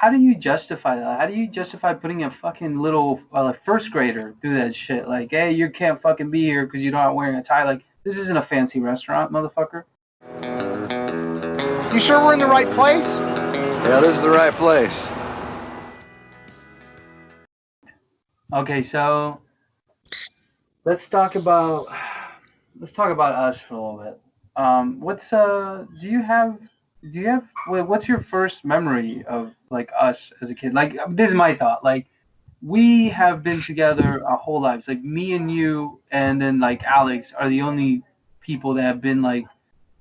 how do you justify that? How do you justify putting a fucking little like first grader through that shit? Like, hey, you can't fucking be here because you're not wearing a tie. Like, this isn't a fancy restaurant, motherfucker. You sure we're in the right place? Yeah, this is the right place. Okay, so let's talk about let's talk about us for a little bit. What's what's your first memory of like us as a kid? Like this is my thought. Like we have been together our whole lives. Like me and you, and then like Alex are the only people that have been like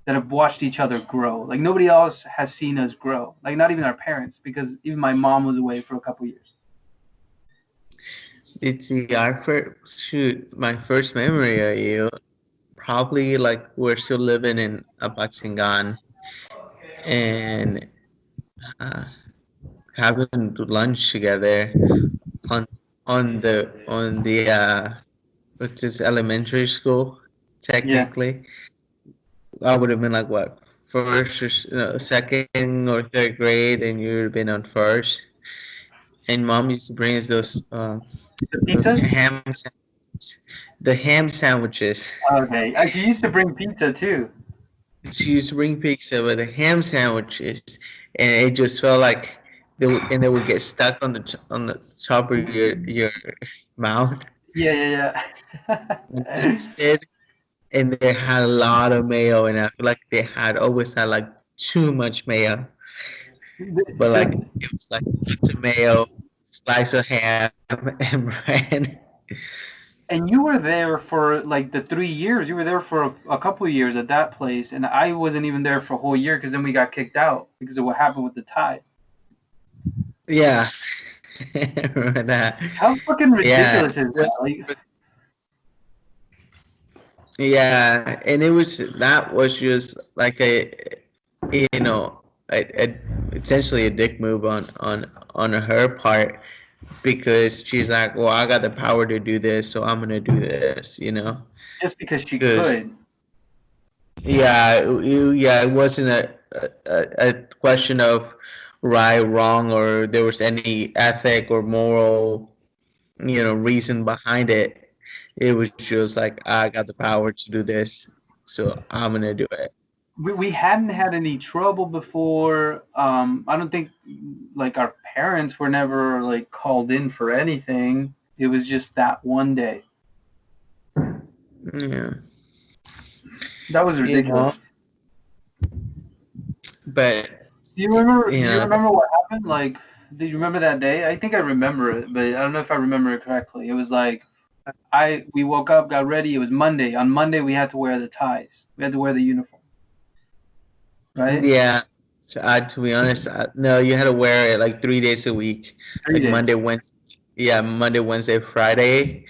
that have watched each other grow. Like nobody else has seen us grow. Like not even our parents, because even my mom was away for a couple years. It's the I first shoot my first memory of you. Probably like we're still living in a Apaxingan and uh, having lunch together on on the which is elementary school Yeah. technically. I would have been like what first or second or third grade, and you would have been on first. And mom used to bring us The those pizzas? the ham sandwiches. Okay. She used to bring pizza too. She used to bring pizza with the ham sandwiches, and it just felt like they would get stuck on on the top of your mouth Yeah, yeah, and yeah. twisted, and they had a lot of mayo, and I feel like they had always had like too much mayo, but like So, it was like lots of mayo, slice of ham, and bread. and you were there for like the 3 years. You were there for a couple of years at that place, and I wasn't even there for a whole year because then we got kicked out because of what happened with the tie. Yeah, remember that? How fucking Yeah, ridiculous is it that? was. Like, Yeah, and that was just like you know essentially a dick move on her part because she's like, well, I got the power to do this, so I'm gonna do this, you know? just because she Because could. yeah, it wasn't a question of right, wrong, or there was any ethic or moral, reason behind it. It was just like I got the power to do this, so I'm gonna do it. We hadn't had any trouble before. I don't think like our parents were never like called in for anything. It was just that one day. Yeah, That was you ridiculous. know, but Do you remember? you Do you know, remember what happened? Like, do you remember that day? I think I remember it, but I don't know if I remember it correctly. It was like we woke up, got ready. It was Monday. On Monday, we had to wear the ties. We had to wear the uniform, right? yeah. So to be honest, no, you had to wear it like 3 days a week, Three like days. Monday, Wednesday. Yeah, Monday, Wednesday, Friday.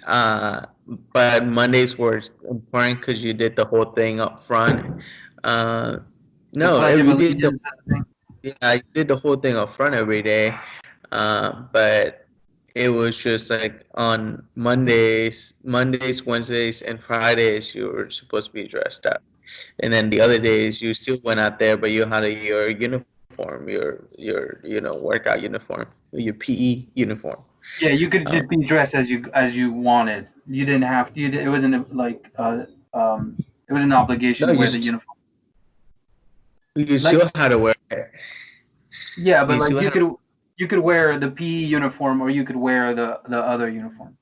Uh, but Mondays were important because you did the whole thing up front. Uh, The no, Pledge of you did the Allegiance. And thing. yeah, you did the whole thing up front every day. But it was just like on Mondays, Wednesdays, and Fridays you were supposed to be dressed up, and then the other days you still went out there, but you had your uniform, your workout uniform, your PE uniform. Yeah, you could Um, just be dressed as you wanted. You didn't have to. It wasn't like it was an obligation no, to wear the uniform. you Like still had to wear it. yeah, but You like still had to. you could wear the PE uniform or you could wear the other uniform.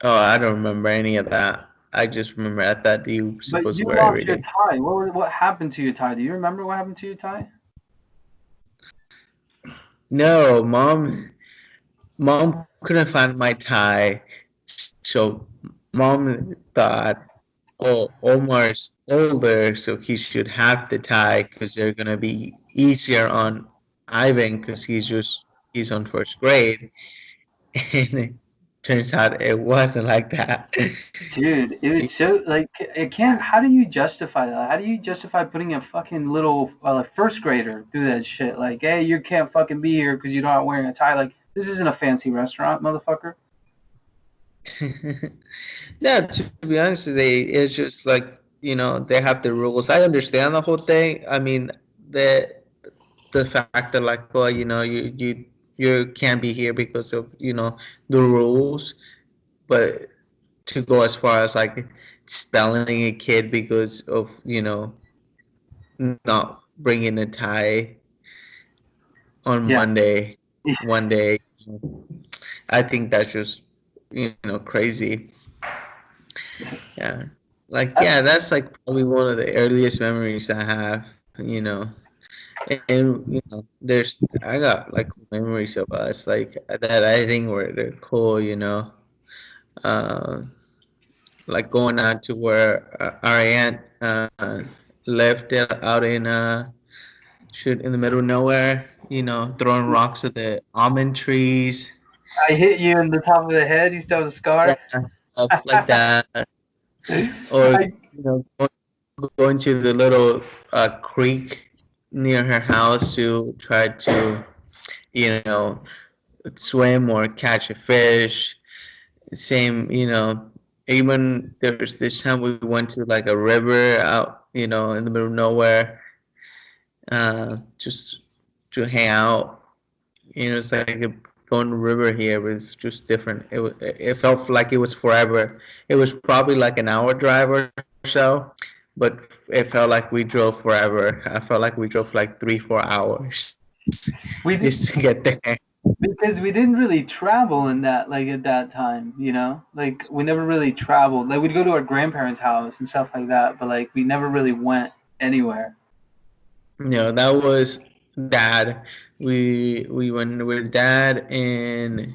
Oh, I don't remember any of that. I just remember I thought you were But supposed you to wear it lost every your day. tie. What happened to your tie? Do you remember what happened to your tie? No, mom couldn't find my tie, so mom thought, oh, Omar's older, so he should have the tie because they're gonna be easier on Ivan because he's on first grade, and it turns out it wasn't like that. Dude, it was so like it can't. How do you justify that? How do you justify putting a fucking little like first grader through that shit? Like, hey, you can't fucking be here because you're not wearing a tie. Like, this isn't a fancy restaurant, motherfucker. No, to be honest, it's just like they have the rules. I understand the whole thing. I mean, the the fact that like, well, you can't be here because of the rules, but to go as far as like expelling a kid because of not bringing a tie on Yeah. one day, I think that's just crazy. Yeah, like I, yeah, that's like probably one of the earliest memories I have. And there's I got like memories of us like that I think were they're cool. Uh, like going out to where our aunt lived out in shoot in the middle of nowhere. Throwing rocks at the almond trees. I hit you in the top of the head. You still have the Yeah, scar. stuff like that. Or I, going to the little creek near her house to try to you know swim or catch a fish. Same, even there's this time we went to like a river out, in the middle of nowhere, just to hang out. It's like going to river here was just different. It felt like it was forever. It was probably like an hour drive or so, but it felt like we drove forever. I felt like we drove like 3 4 hours we just to did get there. because we didn't really travel in that like at that time. Like we never really traveled. Like we'd go to our grandparents' house and stuff like that, but like we never really went anywhere. That was dad. We went with dad, and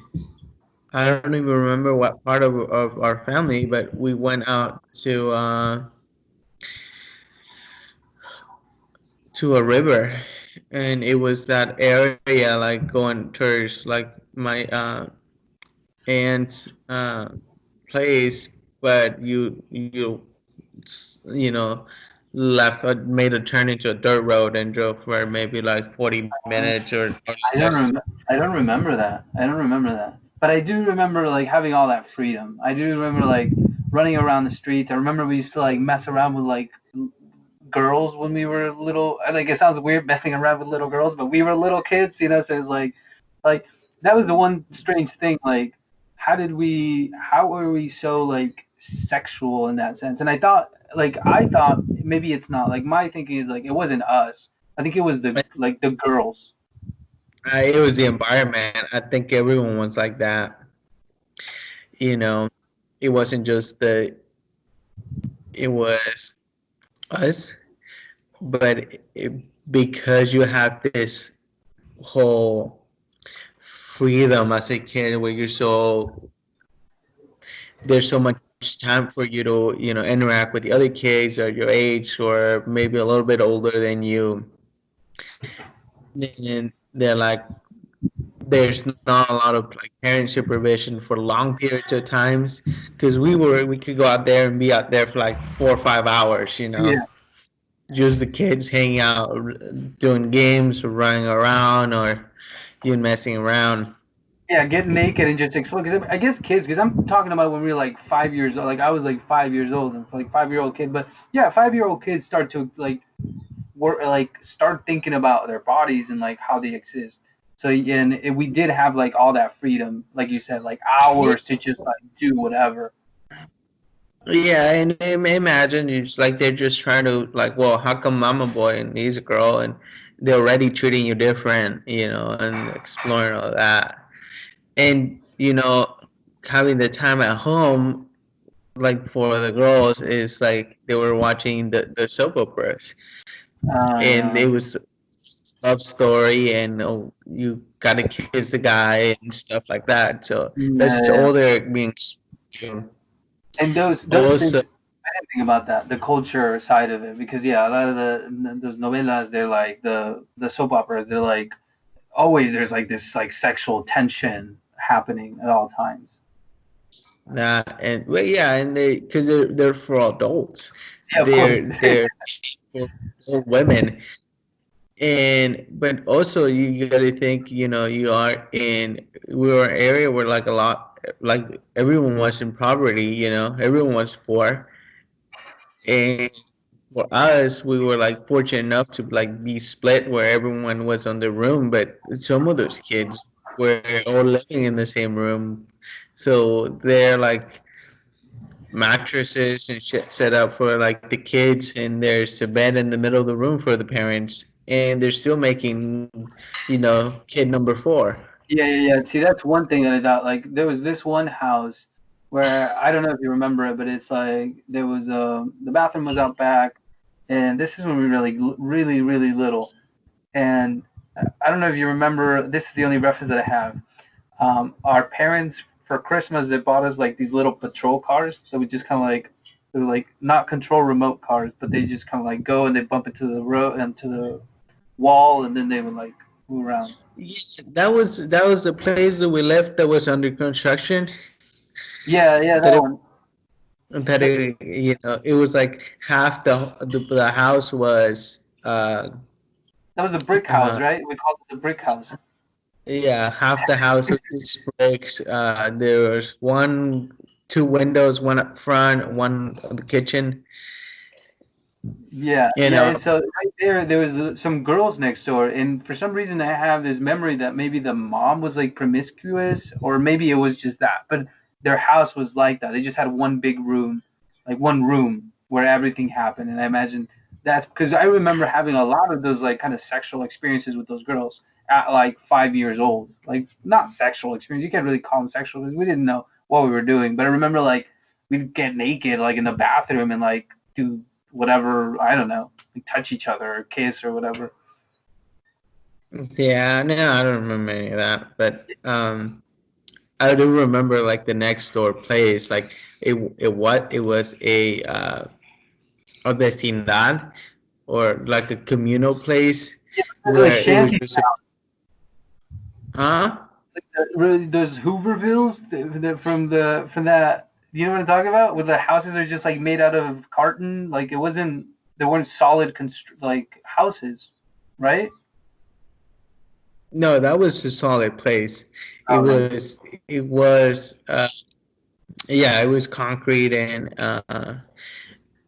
I don't even remember what part of our family, but we went out to a river, and it was that area like going towards like my aunt's place, but you know left made a turn into a dirt road and drove for maybe like 40 minutes or I don't less. I don't remember that. I don't remember that. But I do remember like having all that freedom. I do remember like running around the streets. I remember we used to like mess around with like girls when we were little. Like it sounds weird messing around with little girls, but we were little kids, so it's like that was the one strange thing. Like how were we so like sexual in that sense? And I thought maybe it's not. Like my thinking is like it wasn't us. I think it was the girls. It was the environment. I think everyone was like that. You know, it wasn't just it was us, but because you have this whole freedom as a kid where there's so much time for you to, interact with the other kids or your age or maybe a little bit older than you. And they're like, there's not a lot of like parent supervision for long periods of times because we could go out there and be out there for like 4 or 5 hours, Yeah. just the kids hanging out, doing games or running around or even messing around. Yeah, get naked and just explode. Because I guess kids, because I'm talking about when we were like 5 years old. Like I was like 5 years old, and like 5 year old kid. But yeah, 5 year old kids start to like work, like start thinking about their bodies and like how they exist. So and we did have like all that freedom, like you said, like Yeah, hours to just like do whatever. yeah, and imagine it's like they're just trying to like, well, how come I'm a boy and he's a girl, and they're already treating you different, and exploring all that, and having the time at home like for the girls is like they were watching the soap operas, and Yeah, it was love story, and you gotta kiss the guy and stuff like that. So that's yeah. all they're being And those things, also. I didn't think about that, the culture side of it, because yeah, a lot of those novelas, they're like the soap operas, they're like always there's like this like sexual tension happening at all times. And well, yeah, and because they're for adults, Yeah, of course. they're for women, and but also you gotta think, you are in we were an area where like a lot like everyone was in poverty, everyone was poor, and for us, we were like fortunate enough to like be split where everyone was on the room, but some of those kids were all living in the same room, so they're like mattresses and shit set up for like the kids, and there's a bed in the middle of the room for the parents, and they're still making, kid number four. Yeah, yeah, yeah. See, that's one thing that I thought. Like, there was this one house where I don't know if you remember it, but it's like there was the bathroom was out back, and this is when we were like really, really little. And I don't know if you remember. This is the only reference that I have. Our parents for Christmas they bought us like these little patrol cars that would just kind of like they were like not control remote cars, but they just kind of like go and they bump into the road into the wall, and then they would like move around. Yeah, that was the place that we left that was under construction. Yeah, yeah, That that it one. that it was like half the house was That was a brick house, uh right? We called it the brick house. yeah, half the house was just bricks. There was two windows, one up front, one on the kitchen. Yeah, You yeah. know, And so right there, there was some girls next door, and for some reason, I have this memory that maybe the mom was like promiscuous, or maybe it was just that. But their house was like that. They just had one big room, like one room where everything happened. And I imagine that's because I remember having a lot of those like kind of sexual experiences with those girls at like 5 years old. Like not sexual experience. You can't really call them sexual because we didn't know what we were doing. But I remember like we'd get naked like in the bathroom and like do whatever, I don't know, like touch each other or kiss or whatever. yeah, no, I don't remember any of that, but I do remember like the next door place, like it was a vecindad or like a communal place Like where it was shanty, just huh? really those Hoovervilles from that. You know what I'm talking about? Where the houses are just like made out of carton. Like it wasn't. They weren't solid like houses, right? No, that was a solid place. It Oh, then. was it was yeah, it was concrete and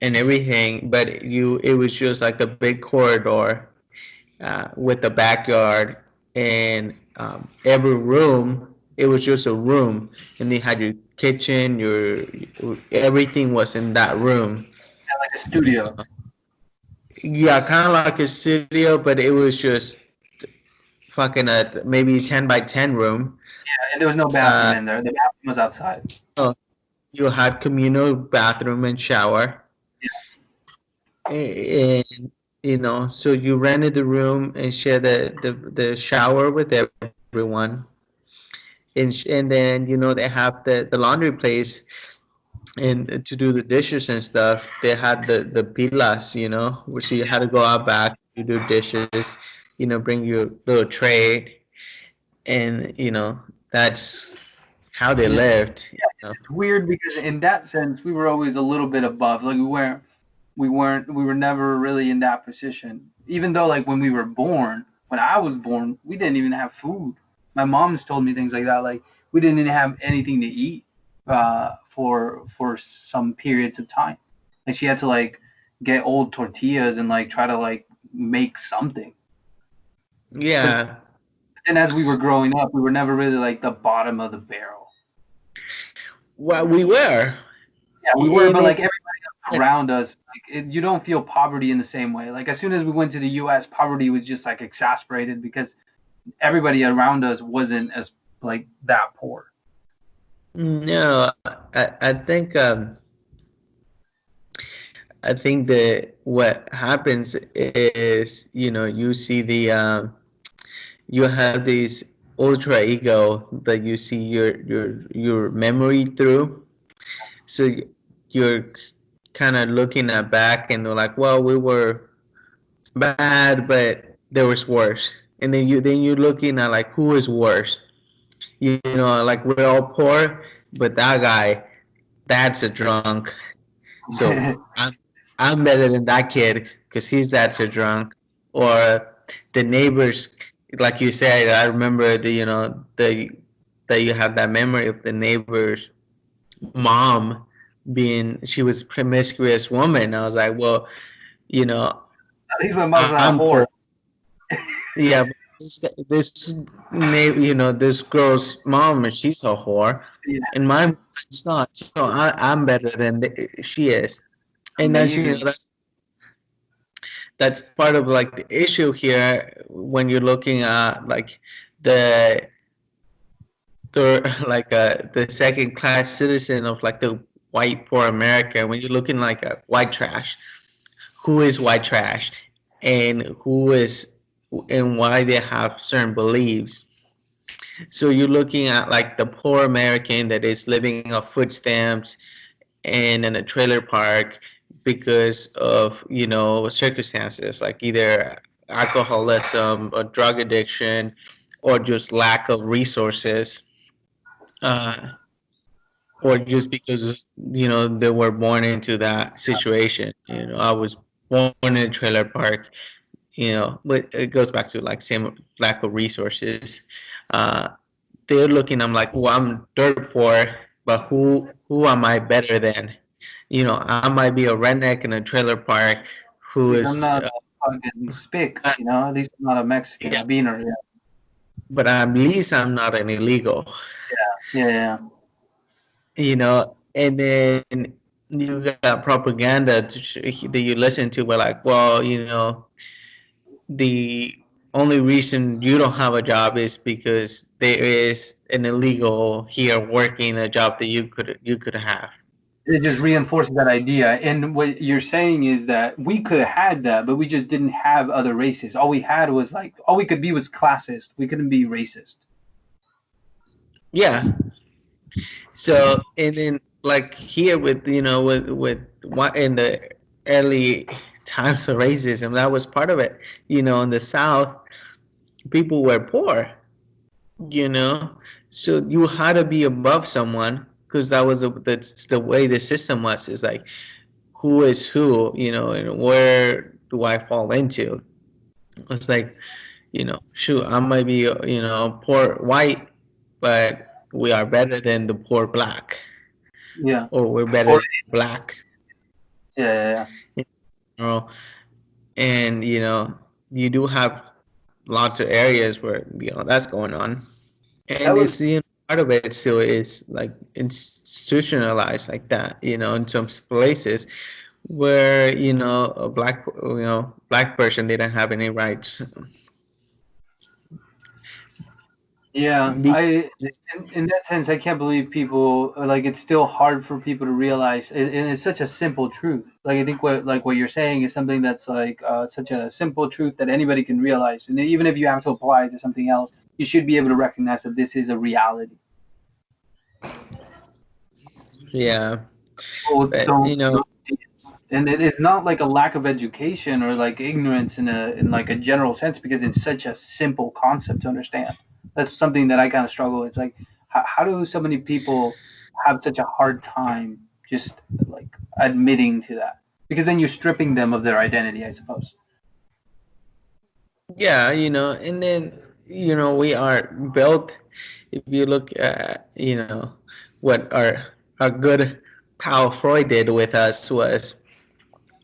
everything, but it was just like a big corridor with a backyard, and every room it was just a room, and they had your kitchen, your everything was in that room. Yeah, like a studio. Yeah, kind of like a studio, but it was just fucking a maybe 10 by 10 room. And there was no bathroom Uh, in there. The bathroom was outside. oh, you had communal bathroom and shower, and so you rented the room and share the shower with everyone, and then they have the laundry place, and to do the dishes and stuff they had the pilas, which you had to go out back to do dishes, bring your little tray, and that's how they Yeah. lived. It's weird because in that sense we were always a little bit above. Like we were never really in that position. Even though like when I was born, we didn't even have food. My mom's told me things like that. Like we didn't even have anything to eat for some periods of time. Like she had to like get old tortillas and like try to like make something. But Yeah, then as we were growing up, we were never really like the bottom of the barrel. well, we were. Yeah, we were, And but like it, everybody else around us, like you don't feel poverty in the same way. Like as soon as we went to the U.S., poverty was just like exasperated because everybody around us wasn't as like that poor. no, I think that what happens is, you see you have this ultra ego that you see your memory through. So you're kind of looking at back and you're like, well, we were bad, but there was worse. And then you're looking at like who is worse. Like we're all poor, but that guy, that's a drunk. So I'm better than that kid because that's a drunk. Or the neighbors, like you said, I remember that you have that memory of the neighbor's mom being, she was promiscuous woman. I was like, well, You know, At least my mother's not a I'm whore. poor. Yeah, but this this girl's mom, she's a whore, Yeah, and my mom's not. So I'm better than she is, and that's amazing. that's part of like the issue here when you're looking at like the the second class citizen of like the white poor America. When you're looking like a white trash, who is white trash, and who is and why they have certain beliefs. So you're looking at like the poor American that is living off food stamps and in a trailer park because of circumstances like either alcoholism or drug addiction or just lack of resources, uh, or just because they were born into that situation. I was born in a trailer park. But it goes back to like same lack of resources. uh, they're looking, I'm like, well, I'm dirt poor, but who am I better than? I might be a redneck in a trailer park who Like I'm is, not a fucking spick, uh, At least I'm not a Mexican, yeah, a beaner. Yeah, but at least I'm not an illegal. yeah, yeah. And then you got propaganda that you listen to, but like, well, the only reason you don't have a job is because there is an illegal here working a job that you could have. It just reinforces that idea. And what you're saying is that we could have had that, but we just didn't have other races. All we had was like all we could be was classist. We couldn't be racist. Yeah. So and then like here with with what in the early times of racism, that was part of it. In the South, people were poor. you know so you had to be above someone because that's the way the system was. Is like, who is who, and where do I fall into? It's like, shoot, I might be poor white, but we are better than the poor black, Yeah. or we're better Or than black. yeah, yeah, yeah. you know and you do have lots of areas where that's going on. That And was it's part of it still is like institutionalized like that, in some places where a black person didn't have any rights. yeah. The- In that sense, I can't believe people like it's still hard for people to realize, and it's such a simple truth. Like I think what you're saying is something that's like such a simple truth that anybody can realize, and even if you have to apply it to something else, you should be able to recognize that this is a reality. yeah, People but don't see it. And it's not like a lack of education or like ignorance in like a general sense because it's such a simple concept to understand. That's something that I kind of struggle with. It's like how do so many people have such a hard time just like admitting to that? Because then you're stripping them of their identity, I suppose. yeah, and then we are built. If you look at what our good pal Freud did with us was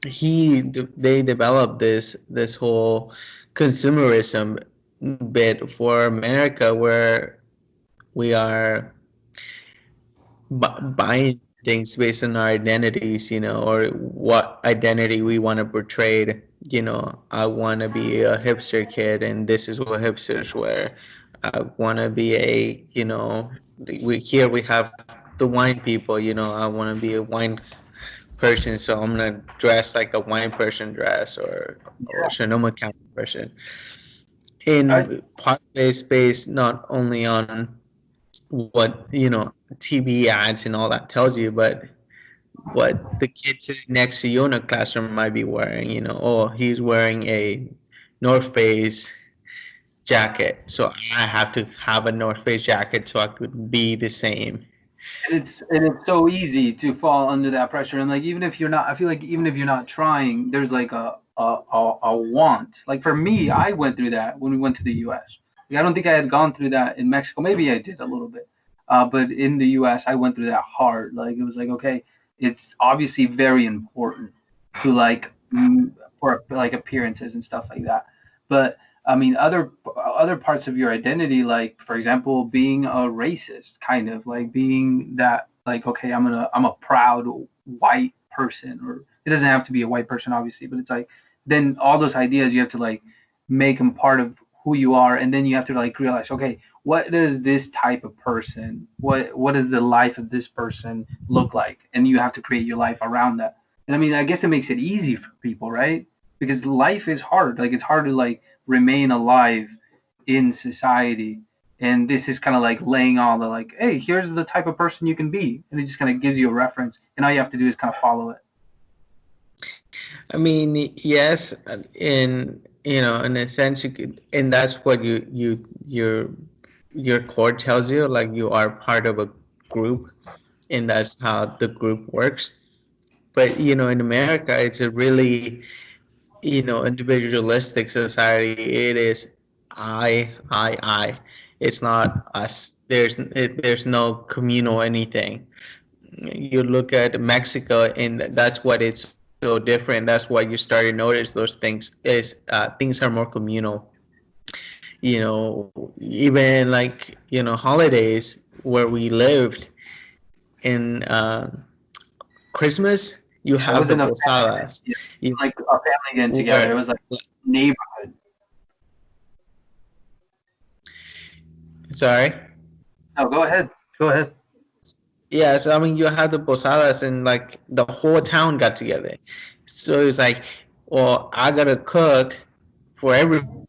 they developed this whole consumerism bit for America, where we are buying things based on our identities, or what identity we want to portray. I want to be a hipster kid, and this is what hipsters wear. I want to be we have the wine people. I want to be a wine person, so I'm gonna dress like a wine person dress, or Sonoma County person. I, And part of it is based not only on what TV ads and all that tells you, but what the kid sitting next to you in a classroom might be wearing. Oh, he's wearing a North Face jacket, so I have to have a North Face jacket so I could be the same. and it's so easy to fall under that pressure. And like even if you're not, I feel like even if you're not trying, there's like a want. Like for me, I went through that when we went to the U.S. Like, I don't think I had gone through that in Mexico. Maybe I did a little bit, but in the U.S. I went through that hard. Like it was like okay, it's obviously very important to like for like appearances and stuff like that. But I mean, other parts of your identity, like for example, being a racist, kind of like being that, like okay, I'm a proud white person, or it doesn't have to be a white person, obviously, but it's like then all those ideas you have to like make them part of who you are, and then you have to like realize, okay, what does this type of person, what does the life of this person look like, and you have to create your life around that. And I mean, I guess it makes it easy for people, right? Because life is hard. Like it's hard to like remain alive in society. And this is kind of like laying all the like, hey, here's the type of person you can be, and it just kind of gives you a reference, and all you have to do is kind of follow it. I mean, yes, in in a sense, you could, and that's what your core tells you, like you are part of a group, and that's how the group works. But in America, it's a really individualistic society. It is I. It's not us. There's no communal anything. You look at Mexico, and that's what it's so different. That's why you start to notice those things. Is things are more communal. Even like holidays where we lived in Christmas, you Yeah, it have the wasn't a posadas. yeah, You like a family getting together. It where was like neighborhood. Sorry. No, go ahead. Go ahead. Yeah, so I mean, you had the posadas, and like the whole town got together. So it's like, well, I gotta cook for everyone,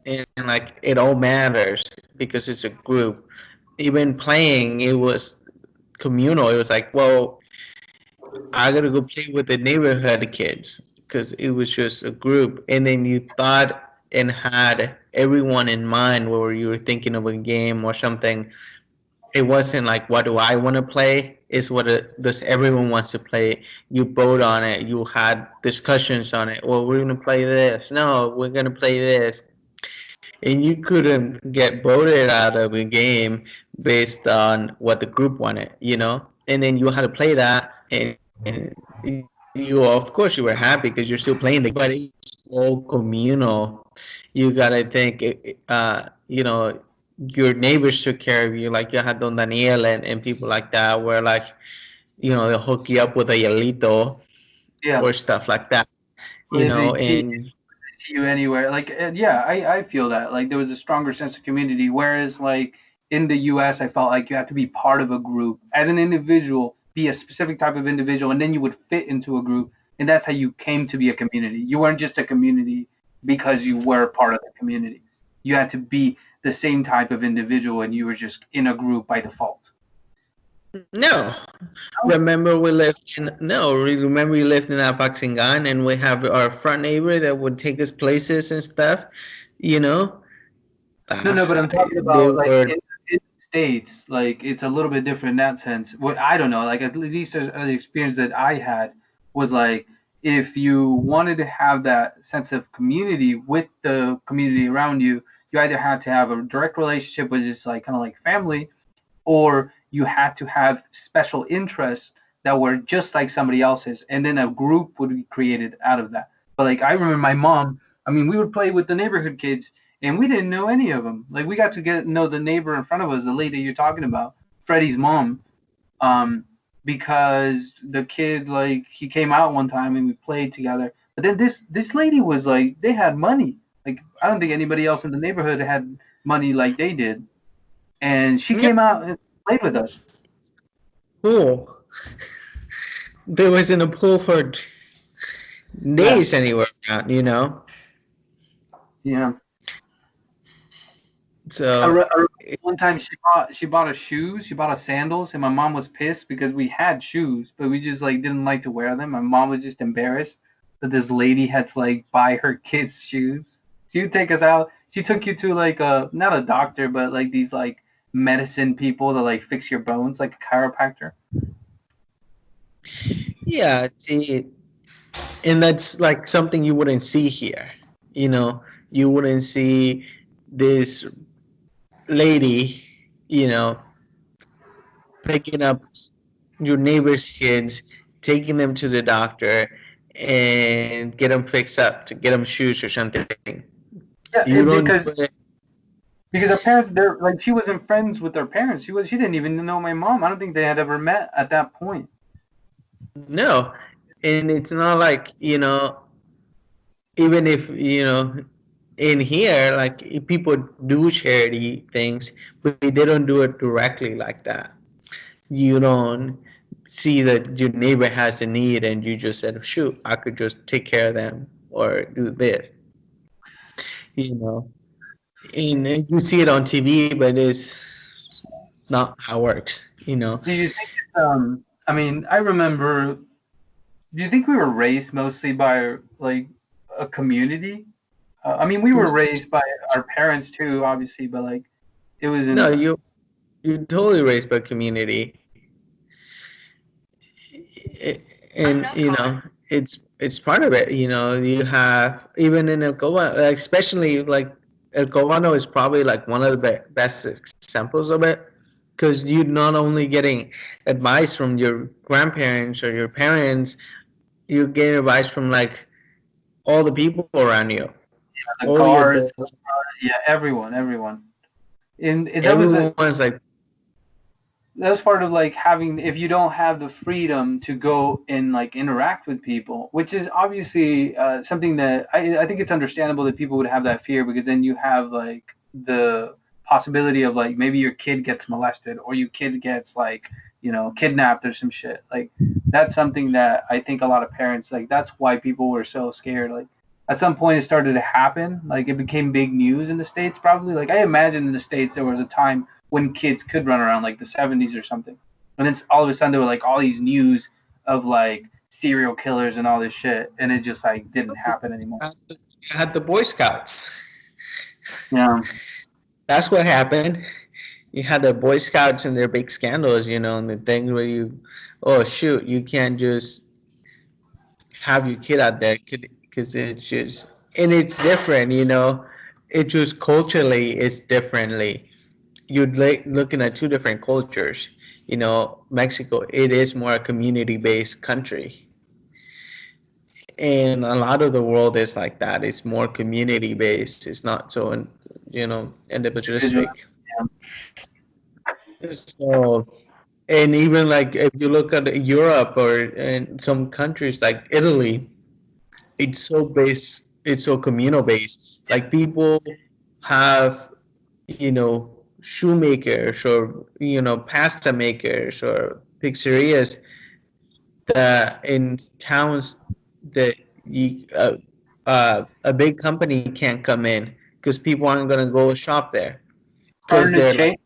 and like it all matters because it's a group. Even playing, it was communal. It was like, well, I gotta go play with the neighborhood kids because it was just a group, and then you thought and had everyone in mind where you were thinking of a game or something. It wasn't like what do I want to play, it's what does everyone wants to play. You vote on it, you had discussions on it. Well, we're going to play this, no, we're going to play this. And you couldn't get voted out of a game based on what the group wanted. And then you had to play that, and you of course you were happy because you're still playing the game, but it's all communal. You gotta think your neighbors took care of you, like you had Don Daniel and people like that, where like they'll hook you up with a yelito Yeah, or stuff like that. they And see you anywhere. Like, yeah, I feel that. Like, there was a stronger sense of community. Whereas, like, in the US, I felt like you have to be part of a group. As an individual, be a specific type of individual, and then you would fit into a group. And that's how you came to be a community. You weren't just a community because you were part of the community. You had to be the same type of individual, and you were just in a group by default. no, No, remember we lived in Apaxingan, and we have our front neighbor that would take us places and stuff. you know no, but I'm talking they about like were. in the States, like it's a little bit different in that sense. What I don't know, like at least the experience that I had was like if you wanted to have that sense of community with the community around you, you either had to have a direct relationship, which is like kind of like family, or you had to have special interests that were just like somebody else's, and then a group would be created out of that. But like I remember my mom, I mean, we would play with the neighborhood kids, and we didn't know any of them. Like we got to get know the neighbor in front of us, the lady you're talking about, Freddie's mom, um, because the kid like he came out one time and we played together. But then this lady was like they had money. Like I don't think anybody else in the neighborhood had money like they did, and she Yeah, came out and played with us. cool. There wasn't a pool for Yeah, days anywhere around. yeah. So One time she bought us shoes. She bought us sandals, and my mom was pissed because we had shoes, but we just like didn't like to wear them. My mom was just embarrassed that this lady had to like buy her kids shoes. She would take us out. She took you to like a not a doctor, but like these like medicine people that like fix your bones, like a chiropractor. yeah, see, and that's like something you wouldn't see here. You wouldn't see this lady, you know, picking up your neighbor's kids, taking them to the doctor, and get them fixed up, to get them shoes or something. Yeah, You don't because do it. her parents, they're like she wasn't friends with her parents. She didn't even know my mom. I don't think they had ever met at that point. No, and it's not like, even if, in here, like, if people do charity things, but they don't do it directly like that. You don't see that your neighbor has a need and you just said, shoot, I could just take care of them or do this, you know. And you see it on TV, but it's not how it works. Do you think? I mean, I remember. Do you think we were raised mostly by like a community? I mean, we were raised by our parents too, obviously, but like it was No, in. you're totally raised by community. And it's part of it. You have, even in El Cobano, like, especially like El Cobano is probably like one of the best examples of it, because you're not only getting advice from your grandparents or your parents, you're getting advice from like all the people around you, The all the guards, adults. yeah, everyone. And Everyone's like, that was part of like having, if you don't have the freedom to go and like interact with people, which is obviously something that I think it's understandable that people would have that fear, because then you have like the possibility of like maybe your kid gets molested or your kid gets like kidnapped or some shit. Like that's something that I think a lot of parents, like that's why people were so scared. Like at some point it started to happen, like it became big news in the States, probably. Like I imagine in the States there was a time when kids could run around, like the 70s or something. And then all of a sudden there were like all these news of like serial killers and all this shit, and it just like didn't happen anymore. had the Boy Scouts. Yeah. That's what happened. You had the Boy Scouts and their big scandals, and the things where oh shoot, you can't just have your kid out there, because it's just, and it's different. It just culturally, it's differently. You're looking at two different cultures. Mexico, it is more a community-based country, and a lot of the world is like that. It's more community-based. It's not so, individualistic. Yeah. So, and even like if you look at Europe or in some countries like Italy, it's so communal based. Like, people have, shoemakers, or pasta makers, or pizzerias, that in towns that a big company can't come in, because people aren't going to go shop there, because Starting to they're like, change.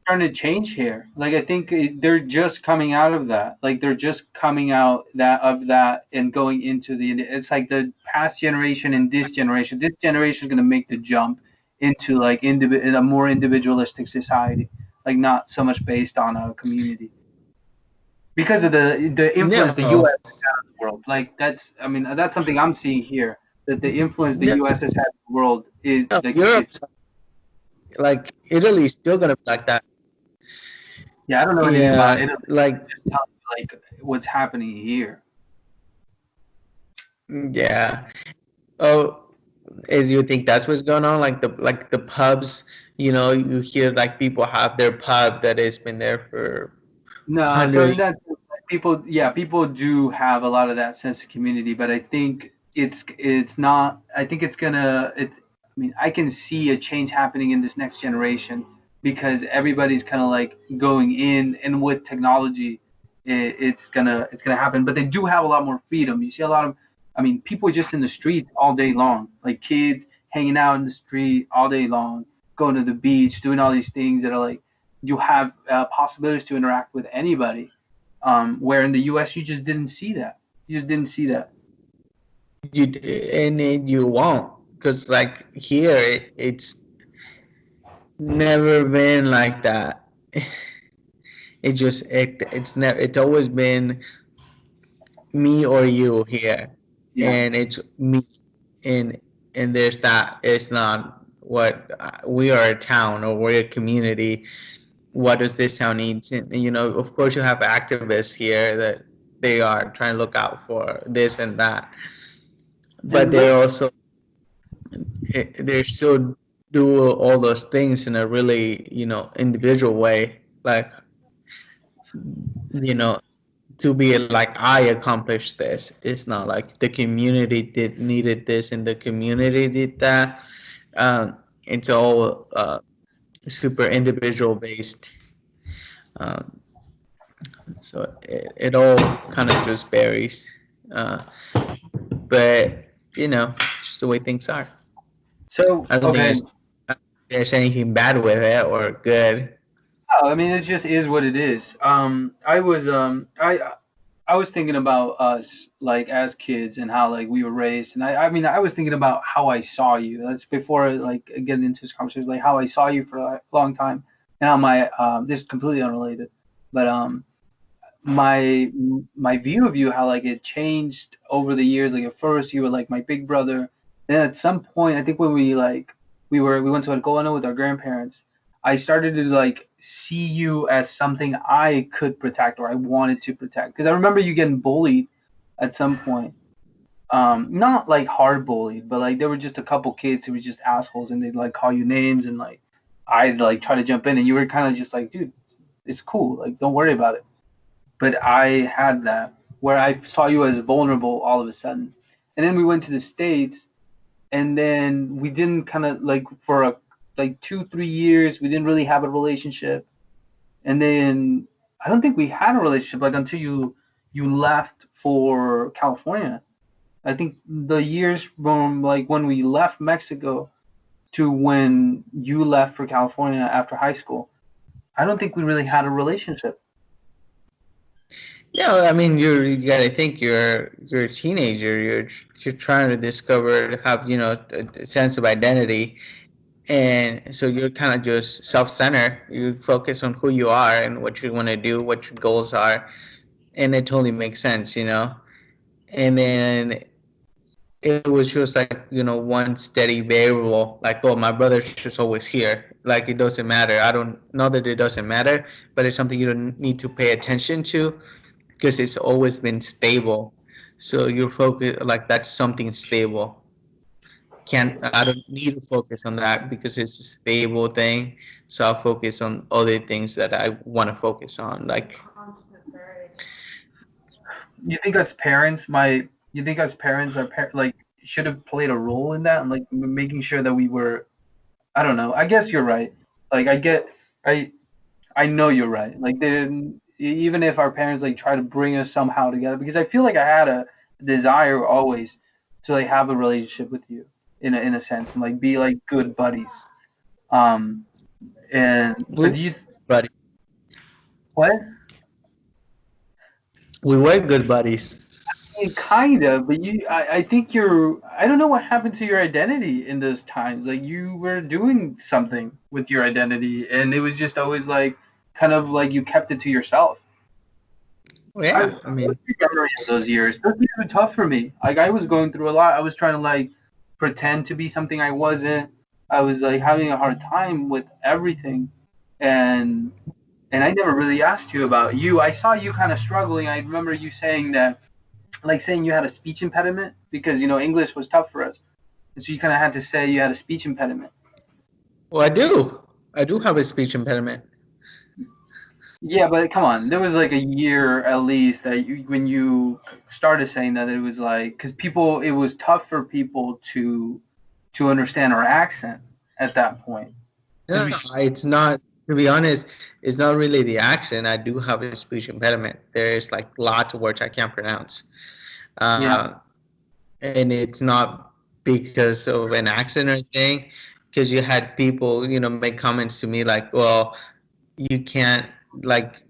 Starting to change here. Like I think they're just coming out of that. Like they're just coming out that and going into the. It's like the past generation and this generation. This generation is going to make the jump into like in a more individualistic society. Like not so much based on a community, because of the influence the no, U.S. has had on the world. Like that's, I mean, that's something I'm seeing here. That the influence the no, U.S. has had on the world is like it's. Europe's like, Italy's still going to be like that. Yeah, I don't know anything about Yeah, Italy. like, Just tell me like what's happening here. yeah. Oh, as you think that's what's going on, like the pubs. You hear like people have their pub that has been there for No, so 100. that people, yeah, people do have a lot of that sense of community, but I think it's not. I think it's gonna. I mean, I can see a change happening in this next generation because everybody's kind of like going in, and with technology, it's gonna happen. But they do have a lot more freedom. You see a lot of, I mean, people just in the streets all day long, like kids hanging out in the street all day long, going to the beach, doing all these things that are like you have possibilities to interact with anybody. Where in the U.S. you just didn't see that. You just didn't see that. You and then you won't, because like here, it's never been like that. It's always been me or you here, Yeah. and it's me, and there's that. It's not what, we are a town, or we're a community. What does this town need? And, of course, you have activists here that they are trying to look out for this and that, but And like, they're also they still do all those things in a really individual way, like you know to be like I accomplished this. It's not like the community did needed this and the community did that. It's all super individual based. Um, so it all kind of just varies. Uh, but just the way things are. so, I don't think okay. there's anything bad with it or good. No, I mean, it just is what it is. I was thinking about us like as kids and how like we were raised, and I mean, I was thinking about how I saw you. That's before like getting into this conversation, like how I saw you for a long time, and how my this is completely unrelated, but my my view of you, how like it changed over the years. Like at first you were like my big brother, then at some point I think when we went to Alcoana with our grandparents, I started to like see you as something I could protect or I wanted to protect, because I remember you getting bullied at some point. Not like hard bullied, but like there were just a couple kids who were just assholes and they'd like call you names, and like I'd like try to jump in and you were kind of just like, dude, it's cool, like don't worry about it. But I had that where I saw you as vulnerable all of a sudden. And then we went to the States, and then we didn't kind of like for like 2 3 years we didn't really have a relationship. And then I don't think we had a relationship like until you left for California. I think the years from like when we left Mexico to when you left for California after high school, I don't think we really had a relationship. Yeah, I mean, you gotta think you're a teenager. You're trying to discover, have a sense of identity, and so you're kind of just self-centered. You focus on who you are and what you want to do, what your goals are, and it totally makes sense, And then it was just like one steady variable. Like, oh, my brother's just always here. Like it doesn't matter. I don't know that it doesn't matter, but it's something you don't need to pay attention to because it's always been stable. So you're focused like that's something stable. Can't I don't need to focus on that because it's a stable thing. So I'll focus on other things that I want to focus on. Like You think as parents, you think as parents, like should have played a role in that and like making sure that we were. I don't know. I guess you're right. Like I I know you're right. Like even if our parents like try to bring us somehow together, because I feel like I had a desire always to like have a relationship with you in a sense and like be like good buddies. Um and we, but do you buddy, what? we were good buddies. Kind of, but I think I don't know what happened to your identity in those times. Like you were doing something with your identity, and it was just always like, kind of like you kept it to yourself. Yeah, I What's mean, your memory of those years? Those years were tough for me. Like I was going through a lot. I was trying to like pretend to be something I wasn't. I was like having a hard time with everything, and I never really asked you about you. I saw you kind of struggling. I remember you saying that like saying you had a speech impediment because English was tough for us, and so you kind of had to say you had a speech impediment. well, I do have a speech impediment. Yeah, but come on, there was like a year at least that when you started saying that it was like because people it was tough for people to understand our accent at that point because No, it's not. To be honest, it's not really the accent. I do have a speech impediment. There's like lots of words I can't pronounce, yeah, uh, and it's not because of an accent or anything. Because you had people, make comments to me like, "Well, you can't like,"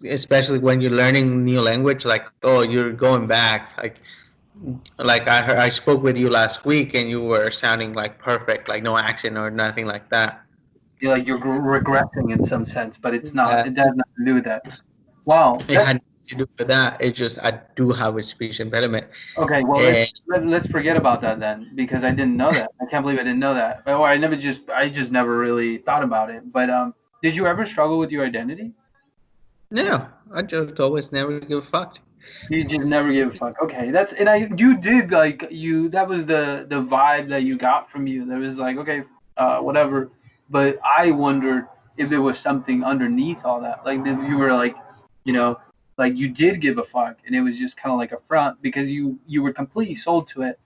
especially when you're learning new language, like, "Oh, you're going back." Like I spoke with you last week, and you were sounding like perfect, like no accent or nothing like that. you're like you're regressing in some sense, but it's not. Yeah, It has nothing to do with that. Wow, it that's had nothing to do with that. It's just I do have a speech impediment. okay. Well, And let's forget about that then, because I didn't know that. I can't believe I didn't know that. Or I just never really thought about it. But did you ever struggle with your identity? no, I just always never give a fuck. You just never gave a fuck. Okay, that's and I you did like you that was the vibe that you got from you. There was like okay, whatever. But I wondered if there was something underneath all that. Like if you were like, you know, like you did give a fuck, and it was just kind of like a front because you were completely sold to it,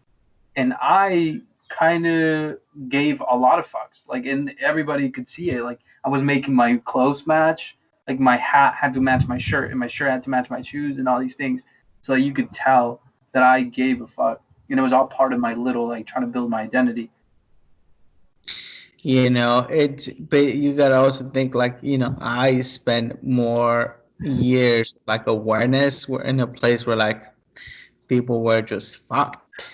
and I kind of gave a lot of fucks. Like, and everybody could see it. Like, I was making my clothes match. Like, my hat had to match my shirt, and my shirt had to match my shoes, and all these things. So you could tell that I gave a fuck. And it was all part of my little like trying to build my identity. It's but you gotta also think like, I spent more years like awareness. We're in a place where like people were just fucked,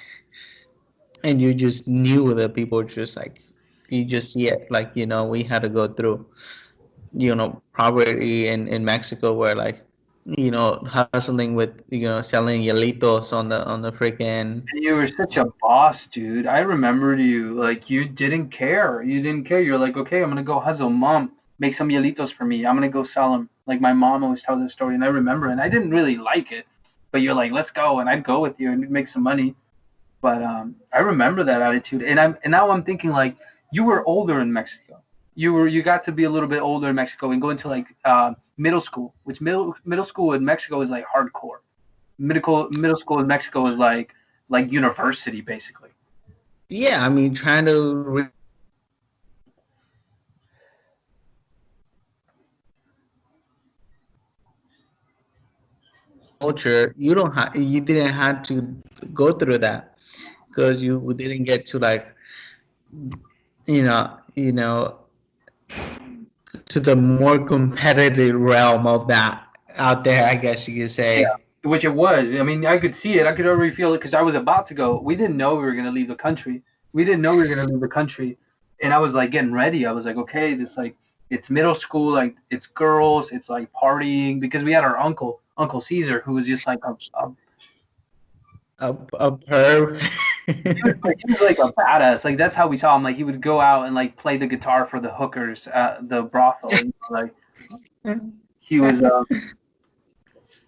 and you just knew that people were just like, you just see it like, we had to go through, poverty in Mexico, where like, hustling with, selling yelitos on the freaking. And you were such a boss, dude. I remembered you. Like you didn't care. You didn't care. You're like, okay, I'm gonna go hustle. Mom, make some hielitos for me. I'm gonna go sell them. Like my mom always tells this story, and I remember, and I didn't really like it, but you're like, let's go, and I'd go with you and make some money. But I remember that attitude, and now I'm thinking like you were older in Mexico. You got to be a little bit older in Mexico and go into like middle school, which middle school in Mexico is like hardcore. Middle school in Mexico is like university basically. Yeah, I mean, trying to culture, you didn't have to go through that, because you didn't get to like, you know to the more competitive realm of that out there, I guess you could Yeah, say. which it was. I mean, I could see it. I could already feel it because I was about to go. We didn't know we were gonna leave the country. We didn't know we were gonna leave the country, and I was like getting ready. I was like, okay, this like it's middle school, like it's girls, it's like partying because we had our Uncle Caesar, who was just like a A perv. he was like a badass. Like that's how we saw him. Like he would go out and like play the guitar for the hookers at the brothel. Like he was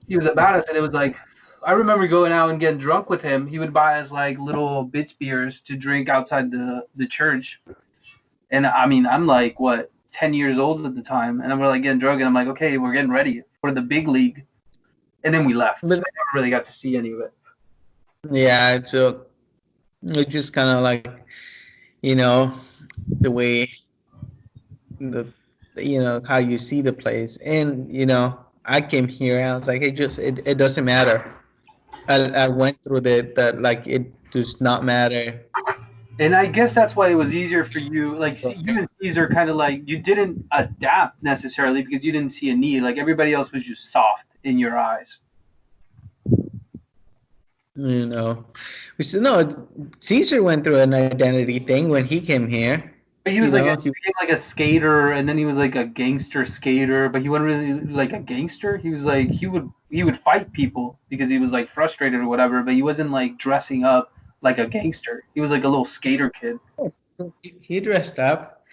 he was a badass, and it was like I remember going out and getting drunk with him. He would buy us like little bitch beers to drink outside the church. And I mean, I'm like what 10 years old at the time, and we're like getting drunk, and I'm like, okay, we're getting ready for the big league, and then we left. So But I never really got to see any of it. yeah, so it's just kind of like, you know the way, the how you see the place. And I came here and I was like, it doesn't matter. I went through the like, it does not matter. And I guess that's why it was easier for you. Like you and Caesar, kind of like you didn't adapt necessarily because you didn't see a need. Like everybody else was just soft in your eyes. you know we said no. Caesar went through an identity thing when he came here. But he you was like know he became like a skater, and then he was like a gangster skater. But he wasn't really like a gangster. He was like he would fight people because he was like frustrated or whatever. But he wasn't like dressing up like a gangster. He was like a little skater kid. he dressed up,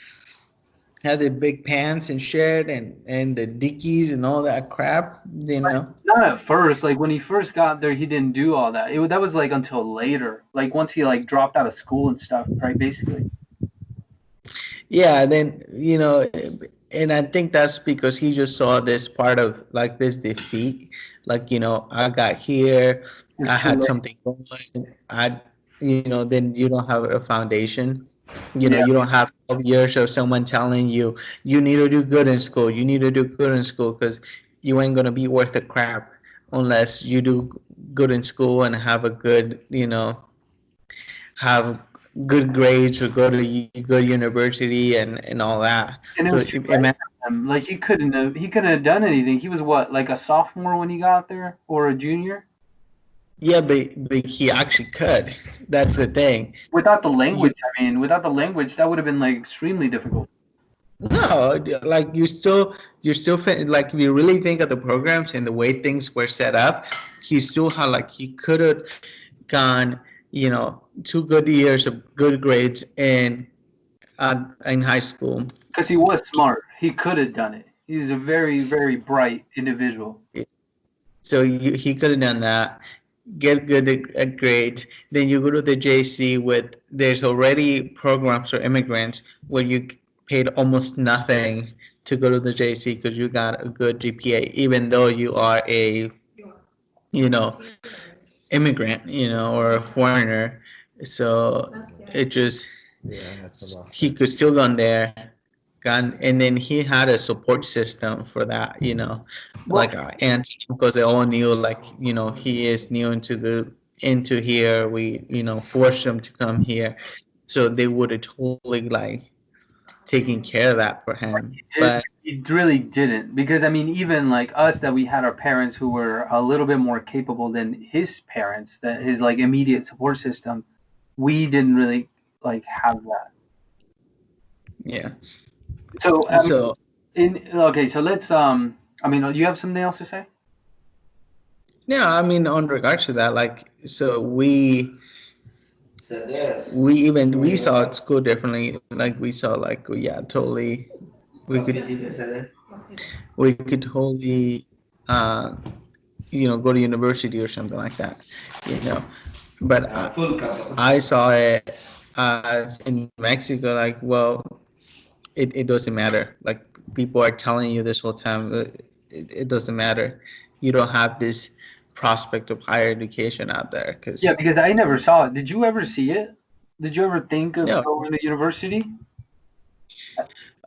had the big pants and shit, and the dickies and all that crap. Not at first. Like when he first got there, he didn't do all that. That was like until later. Like once he like dropped out of school and stuff, right? Basically. Yeah, then and I think that's because he just saw this part of like this defeat. Like, I got here, It's I too had late. something going. I Then you don't have a foundation. Yeah. You don't have 12 years of someone telling you, you need to do good in school, you need to do good in school, because you ain't gonna be worth a crap unless you do good in school and have a good, have good grades, or go to good university, and all that. And it So was too late for him. Like he couldn't have done anything. He was what, like a sophomore when he got there, or a junior? yeah, but he actually could. That's the thing. Without the You language, I mean, without the language, that would have been like extremely difficult. No, like like, if you really think of the programs and the way things were set up, he still had, like, he could have gone, 2 good years of good grades in high school. Because he was smart. He could have done it. He's a very, very bright individual. So he could have done that, get good at grades. Then you go to the JC with there's already programs for immigrants where you paid almost nothing to go to the JC because you got a good GPA, even though you are a you know immigrant, or a foreigner. So it just he could still gone there, gone, and then he had a support system for that, Well, like our aunts because they all knew, like, he is new into here. We forced him to come here, so they would have totally like taken care of that for him. But it really didn't, because I mean, even like us, that we had our parents who were a little bit more capable than his parents, that his like immediate support system, we didn't really like have that. yeah, So so in okay, so let's I mean, you have something else to say? yeah, I mean, on regards to that, like, so we saw at school differently. Like we saw, like, yeah, totally, we could totally uh go to university or something like that, you know but I saw it as in Mexico, like, well, it doesn't matter. Like, people are telling you this whole time, it doesn't matter. You don't have this prospect of higher education out there Yeah, because, because I never saw it. Did you ever see it? Did you ever think of no. going to university?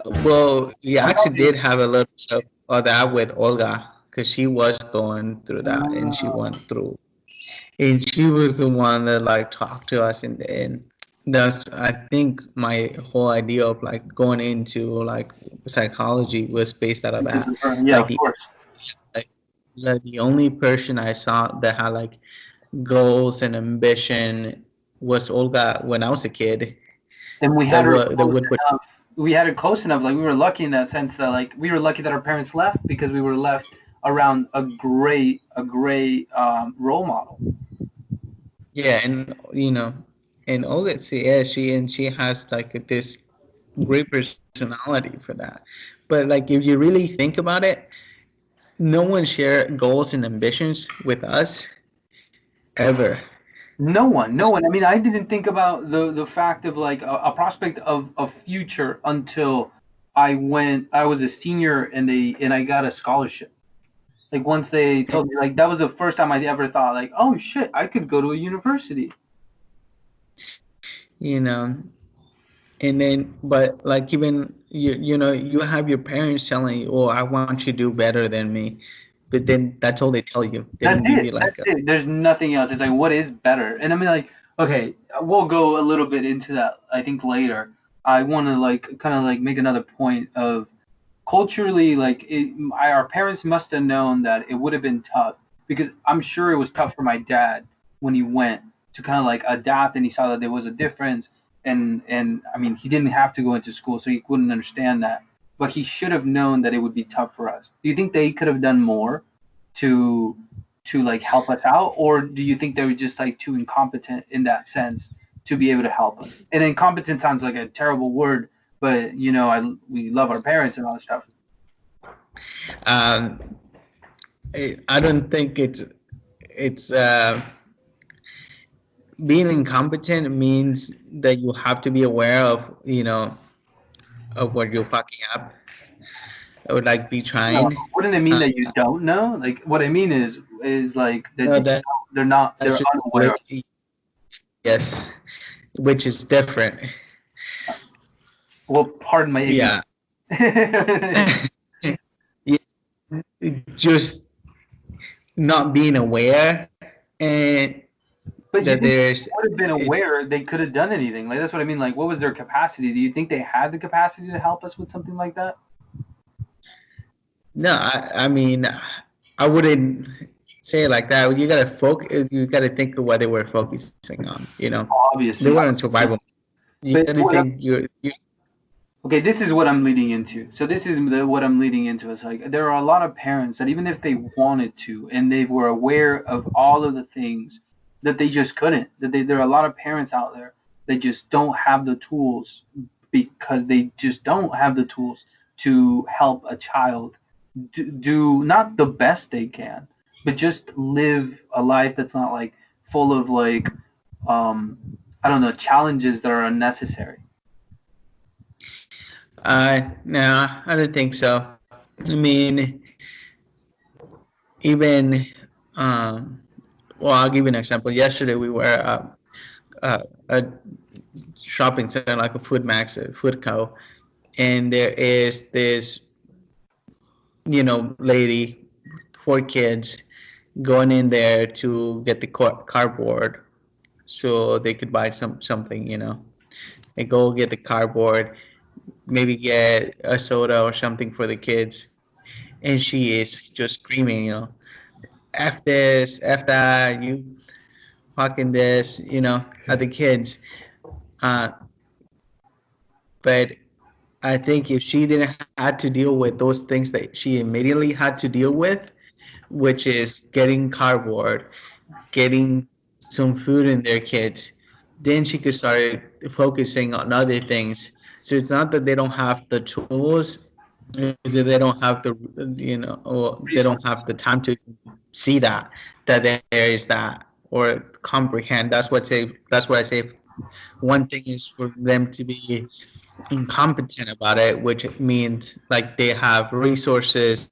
Well, we I'm actually talking. did have a little bit of that with Olga because she was going through that and she Uh, went through, and she was the one that like talked to us, and that's, I think, my whole idea of like going into like psychology was based out of because that. of her. Yeah, Like of course. like, like the only person I saw that had like goals and ambition was Olga when I was a kid. And we That had her would that close would enough. We had it close enough. Like we were lucky in that sense that like we were lucky that our parents left, because we were left around a great role model. Yeah, and Olga, yeah, she has like this great personality for that. But like, if you really think about it, no one shared goals and ambitions with us ever. No one. I mean, I didn't think about the fact of like a prospect of a future until I was a senior, and I got a scholarship. Like once they told me, like that was the first time I ever thought like, oh shit, I could go to a university. you know, and then, but like, even you have your parents telling you, "Oh, I want you to do better than me," but then that's all they tell you. They That's don't give it. you like That's it. There's nothing else. It's like, what is better? And I mean, like, okay, we'll go a little bit into that, I think, later. I want to like kind of like make another point of culturally, like, our parents must have known that it would have been tough, because I'm sure it was tough for my dad when he went to kind of like adapt, and he saw that there was a difference. And I mean, he didn't have to go into school, so he wouldn't understand that. But he should have known that it would be tough for us. Do you think they could have done more to like help us out, or do you think they were just like too incompetent in that sense to be able to help us? And incompetent sounds like a terrible word, but we love our parents and all that stuff. um, I don't think it's being incompetent means that you have to be aware of, of what you're fucking up, or like be No, trying. wouldn't it mean Uh, that you don't know? Like what I mean is like that no, that's they're just unaware. yes, which is different. Well, pardon my ignorance. Yeah. Yeah, just not being aware, and But you that think if there's they would have been it's aware, they could have done anything? Like that's what I mean. Like, what was their capacity? Do you think they had the capacity to help us with something like that? no, I mean, I wouldn't say it like that. You gotta think of what they were focusing on, they Obviously, were in survival. You but gotta think you okay, this is what I'm leading into. So this is what I'm leading into. It's like there are a lot of parents that even if they wanted to and they were aware of all of the things, that they just couldn't. There are a lot of parents out there that just don't have the tools, because they just don't have the tools to help a child do not the best they can, but just live a life that's not like full of like um I don't know, challenges that are unnecessary. No, I don't think so. I mean, even well, I'll give you an example. Yesterday we were a shopping center like a Food Max, a Food Co, and there is this lady, 4 kids going in there to get the cardboard so they could buy something. They go get the cardboard, maybe get a soda or something for the kids, and she is just screaming, F this, F that, you fucking this, at the kids. Uh, but I think if she didn't have to deal with those things that she immediately had to deal with, which is getting cardboard, getting some food in their kids, then she could start focusing on other things. So it's not that they don't have the tools, is that they don't have or they don't Resources. have the time to see that there is that or comprehend. That's what I say. One thing is for them to be incompetent about it, which means like they have resources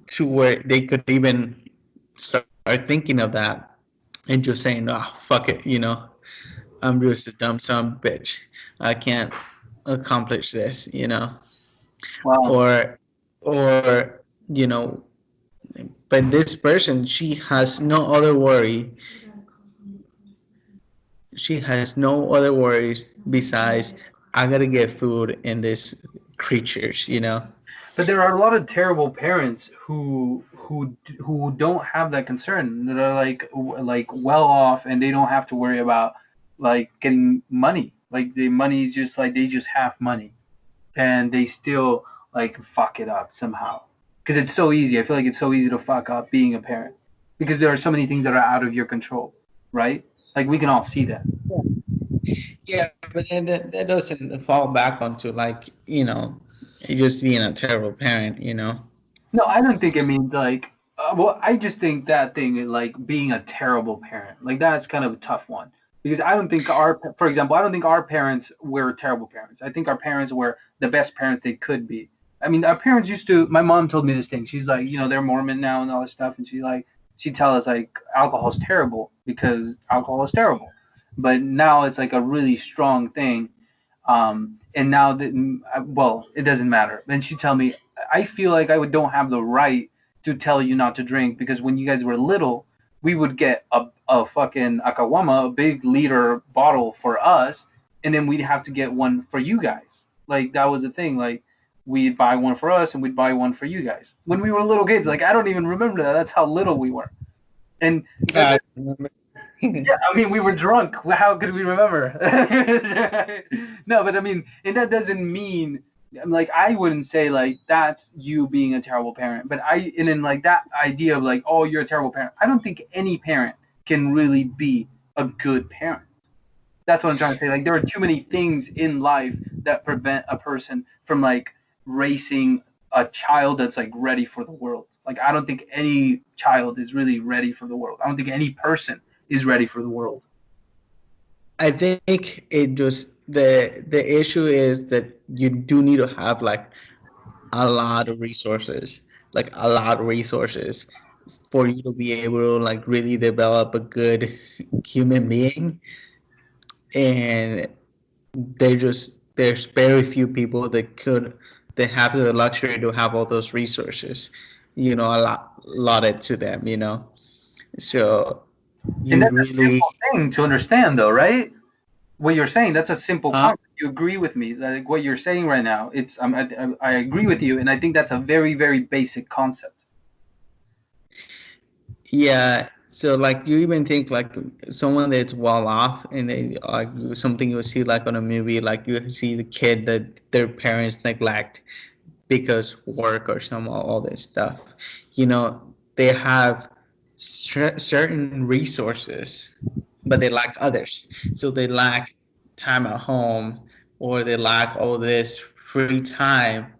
to where they could even start thinking of that and just saying, "Oh, fuck it, I'm just a dumb son of a bitch. I can't accomplish this," Wow. or or you know, but this person, she has no other worry. She has no other worries besides I gotta get food in these creatures. But there are a lot of terrible parents who don't have that concern. That are like well off, and they don't have to worry about like getting money. Like the money is just like they just have money, and they still like fuck it up somehow. Because it's so easy. I feel like it's so easy to fuck up being a parent because there are so many things that are out of your control, right? Like we can all see that. Yeah, but then that doesn't fall back onto just being a terrible parent. No, I don't think it means like. Well, I just think that thing is like being a terrible parent. Like that's kind of a tough one because I don't think for example, I don't think our parents were terrible parents. I think our parents were the best parents they could be. I mean, our parents used to. My mom told me this thing. She's like, they're Mormon now and all this stuff, and she'd tell us like alcohol's terrible because alcohol is terrible, but now it's like a really strong thing. And now that well, it doesn't matter. Then she tell me I feel like don't have the right to tell you not to drink because when you guys were little, we would get a fucking akawama, a big liter bottle for us, and then we'd have to get one for you guys. Like that was the thing. Like we'd buy one for us and we'd buy one for you guys when we were little kids. Like I don't even remember that. That's how little we were. And that, I remember. yeah, I mean, we were drunk. How could we remember? No, but I mean, and that doesn't mean like I wouldn't say like that's you being a terrible parent. But and then like that idea of like, oh, you're a terrible parent. I don't think any parent can really be a good parent. That's what I'm trying to say. Like there are too many things in life that prevent a person from like raising a child that's like ready for the world. Like I don't think any child is really ready for the world. I don't think any person is ready for the world. I think it just the issue is that you do need to have like a lot of resources, like a lot of resources for you to be able to like really develop a good human being. And there's very few people that have the luxury to have all those resources, allotted to them. So And you that's a really simple thing to understand, though, right? What you're saying, that's a simple uh, concept. You agree with me? Like what you're saying right now, I agree with you, and I think that's a very, very basic concept. yeah. So like you even think like someone that's well off and they like something you see like on a movie, like you see the kid that their parents neglect because work or some all this stuff. They have certain resources, but they lack others. So they lack time at home, or they lack all this free time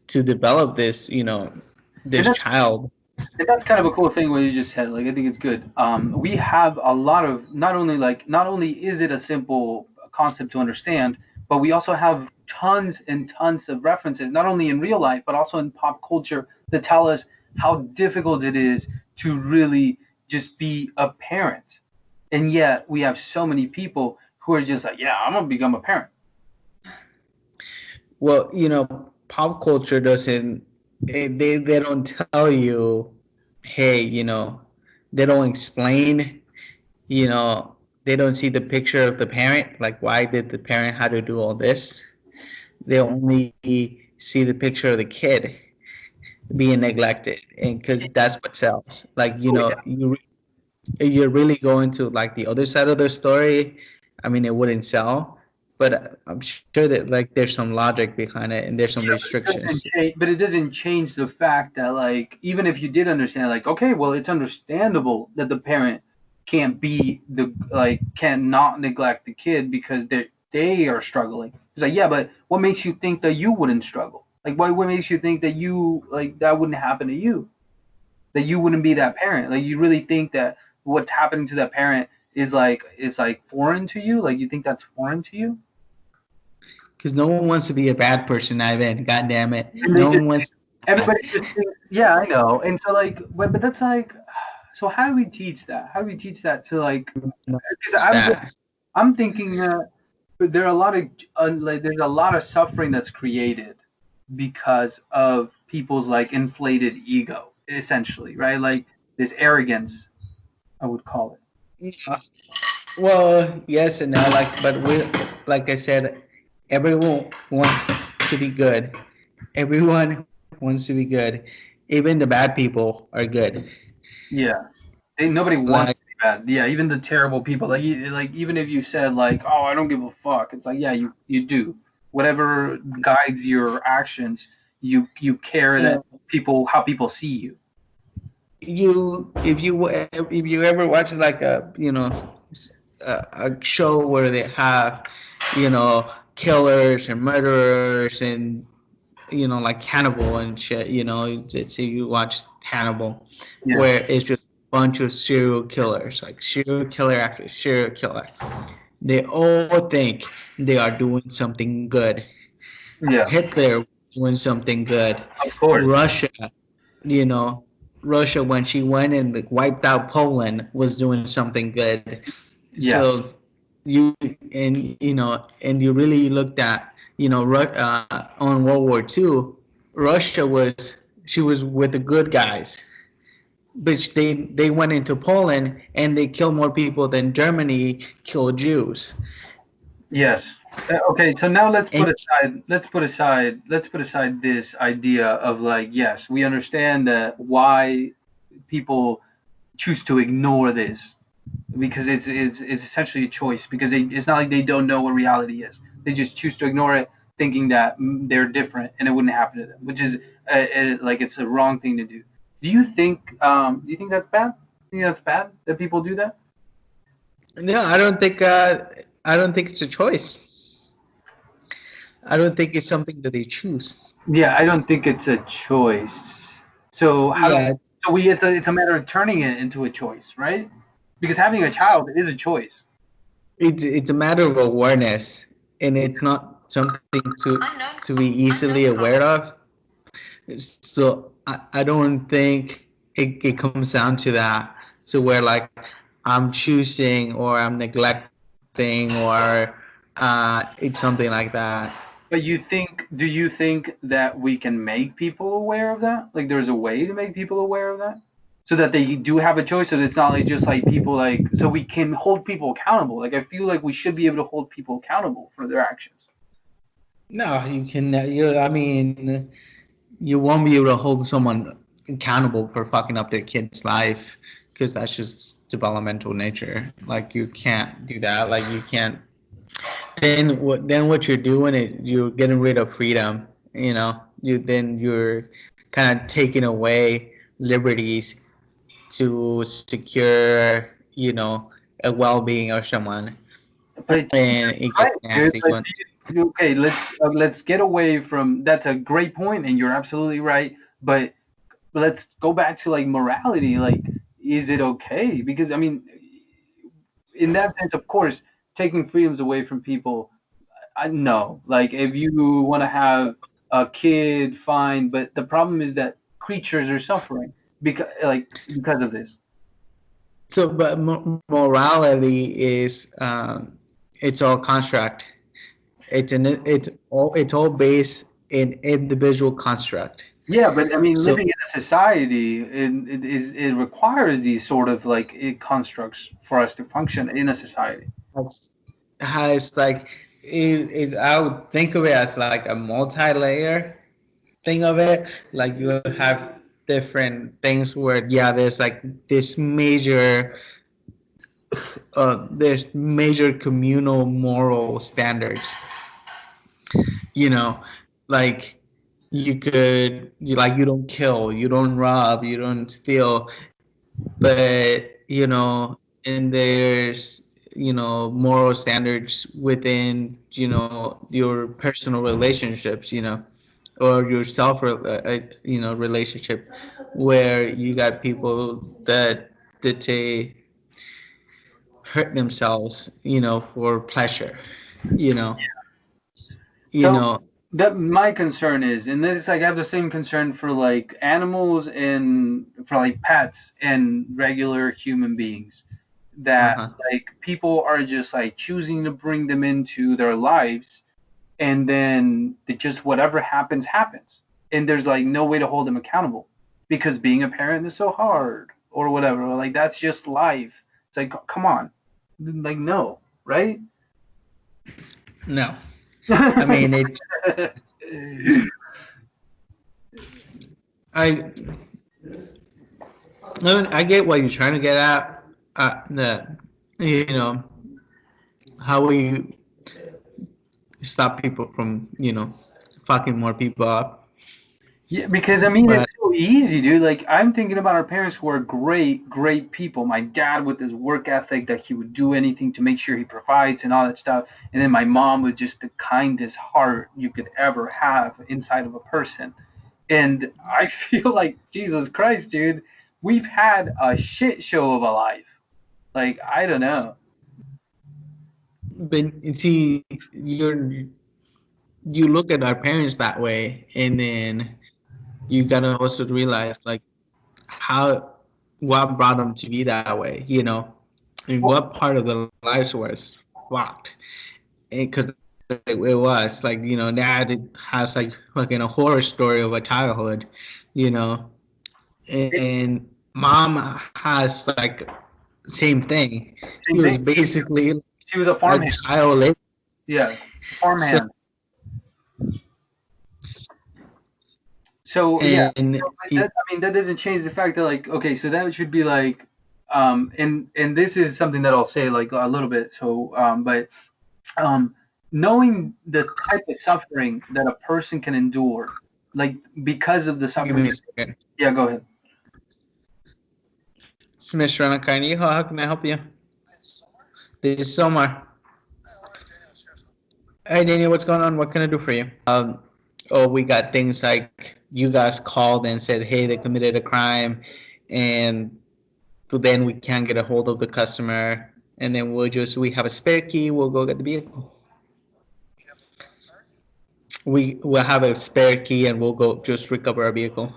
to develop this And child. And that's kind of a cool thing what you just said. Like I think it's good. We have a lot of not only is it a simple concept to understand, but we also have tons and tons of references, not only in real life but also in pop culture, that tell us how difficult it is to really just be a parent. And yet we have so many people who are just like, yeah, I'm gonna become a parent. Well, pop culture doesn't. They don't tell you, hey, they don't explain. They don't see the picture of the parent. Like, why did the parent have to do all this? They only see the picture of the kid being neglected, and because that's what sells. Like, Oh yeah. you're really going to like the other side of the story. I mean, it wouldn't sell, but I'm sure that like there's some logic behind it and there's some Yeah, but it restrictions. doesn't change. But it doesn't change the fact that, like, even if you did understand, like, okay, well, it's understandable that the parent can't be the like cannot neglect the kid because they are struggling. It's like, yeah, but what makes you think that you wouldn't struggle? Like, what makes you think that you like that wouldn't happen to you? That you wouldn't be that parent? Like, you really think that what's happening to that parent is like foreign to you? Like, you think that's foreign to you? Because no one wants to be a bad person, Ivan. God damn it, And they no just one wants. everybody just thinks, yeah, I know. And so like, but that's like, so how do we teach that? How do we teach that to like? Because That. I'm thinking that there are a lot of like there's a lot of suffering that's created because of people's like inflated ego, essentially, right? Like this arrogance, I would call it. Well, yes and no. Like, but like I said, everyone wants to be good. Everyone wants to be good. Even the bad people are good. Yeah, nobody wants Like, to be bad. Yeah, even the terrible people. Like, like even if you said like, "Oh, I don't give a fuck," it's like, yeah, you do. Whatever guides your actions, you care that people how people see you. if you ever watch like a show where they have killers and murderers and like Hannibal and shit. So you watch Hannibal, Yeah, where it's just a bunch of serial killers, like serial killer after serial killer. They all think they are doing something good. yeah, Hitler doing something good. of course. Russia, you know, Russia when she went and like, wiped out Poland was doing something good. Yeah, So you and you really looked at on World War II, Russia was she was with the good guys, which they went into Poland and they killed more people than Germany killed Jews. yes. Okay, so now And let's put aside this idea of like, yes, we understand that why people choose to ignore this because it's essentially a choice because it's not like they don't know what reality is. They just choose to ignore it, thinking that they're different and it wouldn't happen to them, which is like it's a wrong thing to do. Do you think that's bad? Do you think that's bad that people do that? no, I don't think it's a choice. I don't think it's something that they choose. Yeah, I don't think it's a choice. So how do Yeah, so we it's a matter of turning it into a choice, right? Because having a child is a choice. it's a matter of awareness, and it's not something to be easily aware of. So I don't think it comes down to that, to where like I'm choosing or I'm neglecting or it's something like that. But do you think that we can make people aware of that? Like there's a way to make people aware of that? So that they do have a choice, so that it's not like just like people like so we can hold people accountable. Like I feel like we should be able to hold people accountable for their actions. No, you can. I mean, you won't be able to hold someone accountable for fucking up their kid's life because that's just developmental nature. Like you can't do that. Like you can't. Then what you're doing is you're getting rid of freedom. You're kind of taking away liberties to secure a well-being of someone, But and it gets right, dude. nasty But when okay, let's get away from. That's a great point, and you're absolutely right. But let's go back to like morality. Like, is it okay? Because I mean, in that sense, of course, taking freedoms away from people, no. Like, if you want to have a kid, fine. But the problem is that creatures are suffering because of this. So, but morality is it's all construct. It's all based in individual construct. Yeah, but I mean, So living in a society, it requires these sort of like constructs for us to function in a society. that's has like it is. I would think of it as like a multi-layer thing of it. Like you have different things where there's like this major there's major communal moral standards, you know, like you don't kill, you don't rob, you don't steal, but and there's moral standards within your personal relationships, or your relationship, where you got people that they hurt themselves, for pleasure, you know you So know that my concern is, and it's like I have the same concern for like animals and for like pets and regular human beings. That uh-huh. like people are just like choosing to bring them into their lives, and then it just whatever happens happens, and there's like no way to hold them accountable because being a parent is so hard or whatever. Like that's just life. It's like come on, like no, right? No, I mean it. I I get what you're trying to get at. That you know how we stop people from fucking more people up. Yeah, because I mean it's But so easy, dude. Like I'm thinking about our parents who are great, great people. My dad with his work ethic that he would do anything to make sure he provides and all that stuff. And then my mom with just the kindest heart you could ever have inside of a person. And I feel like Jesus Christ, dude, we've had a shit show of a life. Like I don't know. you see, you look at our parents that way, and then you gotta also realize like how what brought them to be that way. And Well, what part of their lives was fucked. Because it was like dad has like fucking a horror story of a childhood, you know it, and mom has like same thing. She same thing. was basically She was a a farmhand. child. Yeah, So farmhand. So yeah, and but that, I mean that doesn't change the fact that like okay, so that should be like and this is something that I'll say like a little bit. So but um knowing the type of suffering that a person can endure, like because of the give suffering. me a second. Yeah, go ahead. It's Mr. Anakani. How can I help you? This is Omar. Hey Daniel, what's going on? What can I do for you? Oh, we got things like you guys called and said, hey, they committed a crime, and so then we can't get a hold of the customer, and then we have a spare key. We'll go get the vehicle. We will have a spare key, and we'll go just recover our vehicle.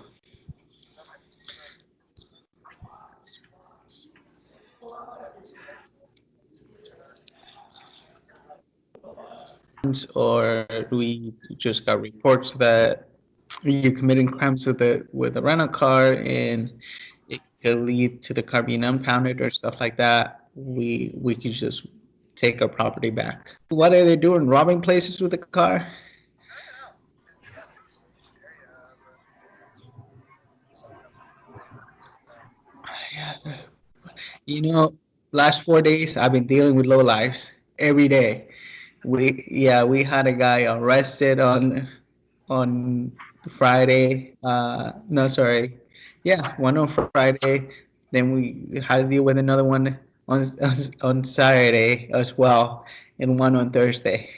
Or we just got reports that you're committing crimes with a rental car, and it could lead to the car being impounded or stuff like that. We could just take our property back. What are they doing? Robbing places with the car? You know, last 4 days I've been dealing with low lives every day. We had a guy arrested on Friday. No, sorry. Yeah, one on Friday. Then we had to deal with another one on on Saturday as well, and one on Thursday.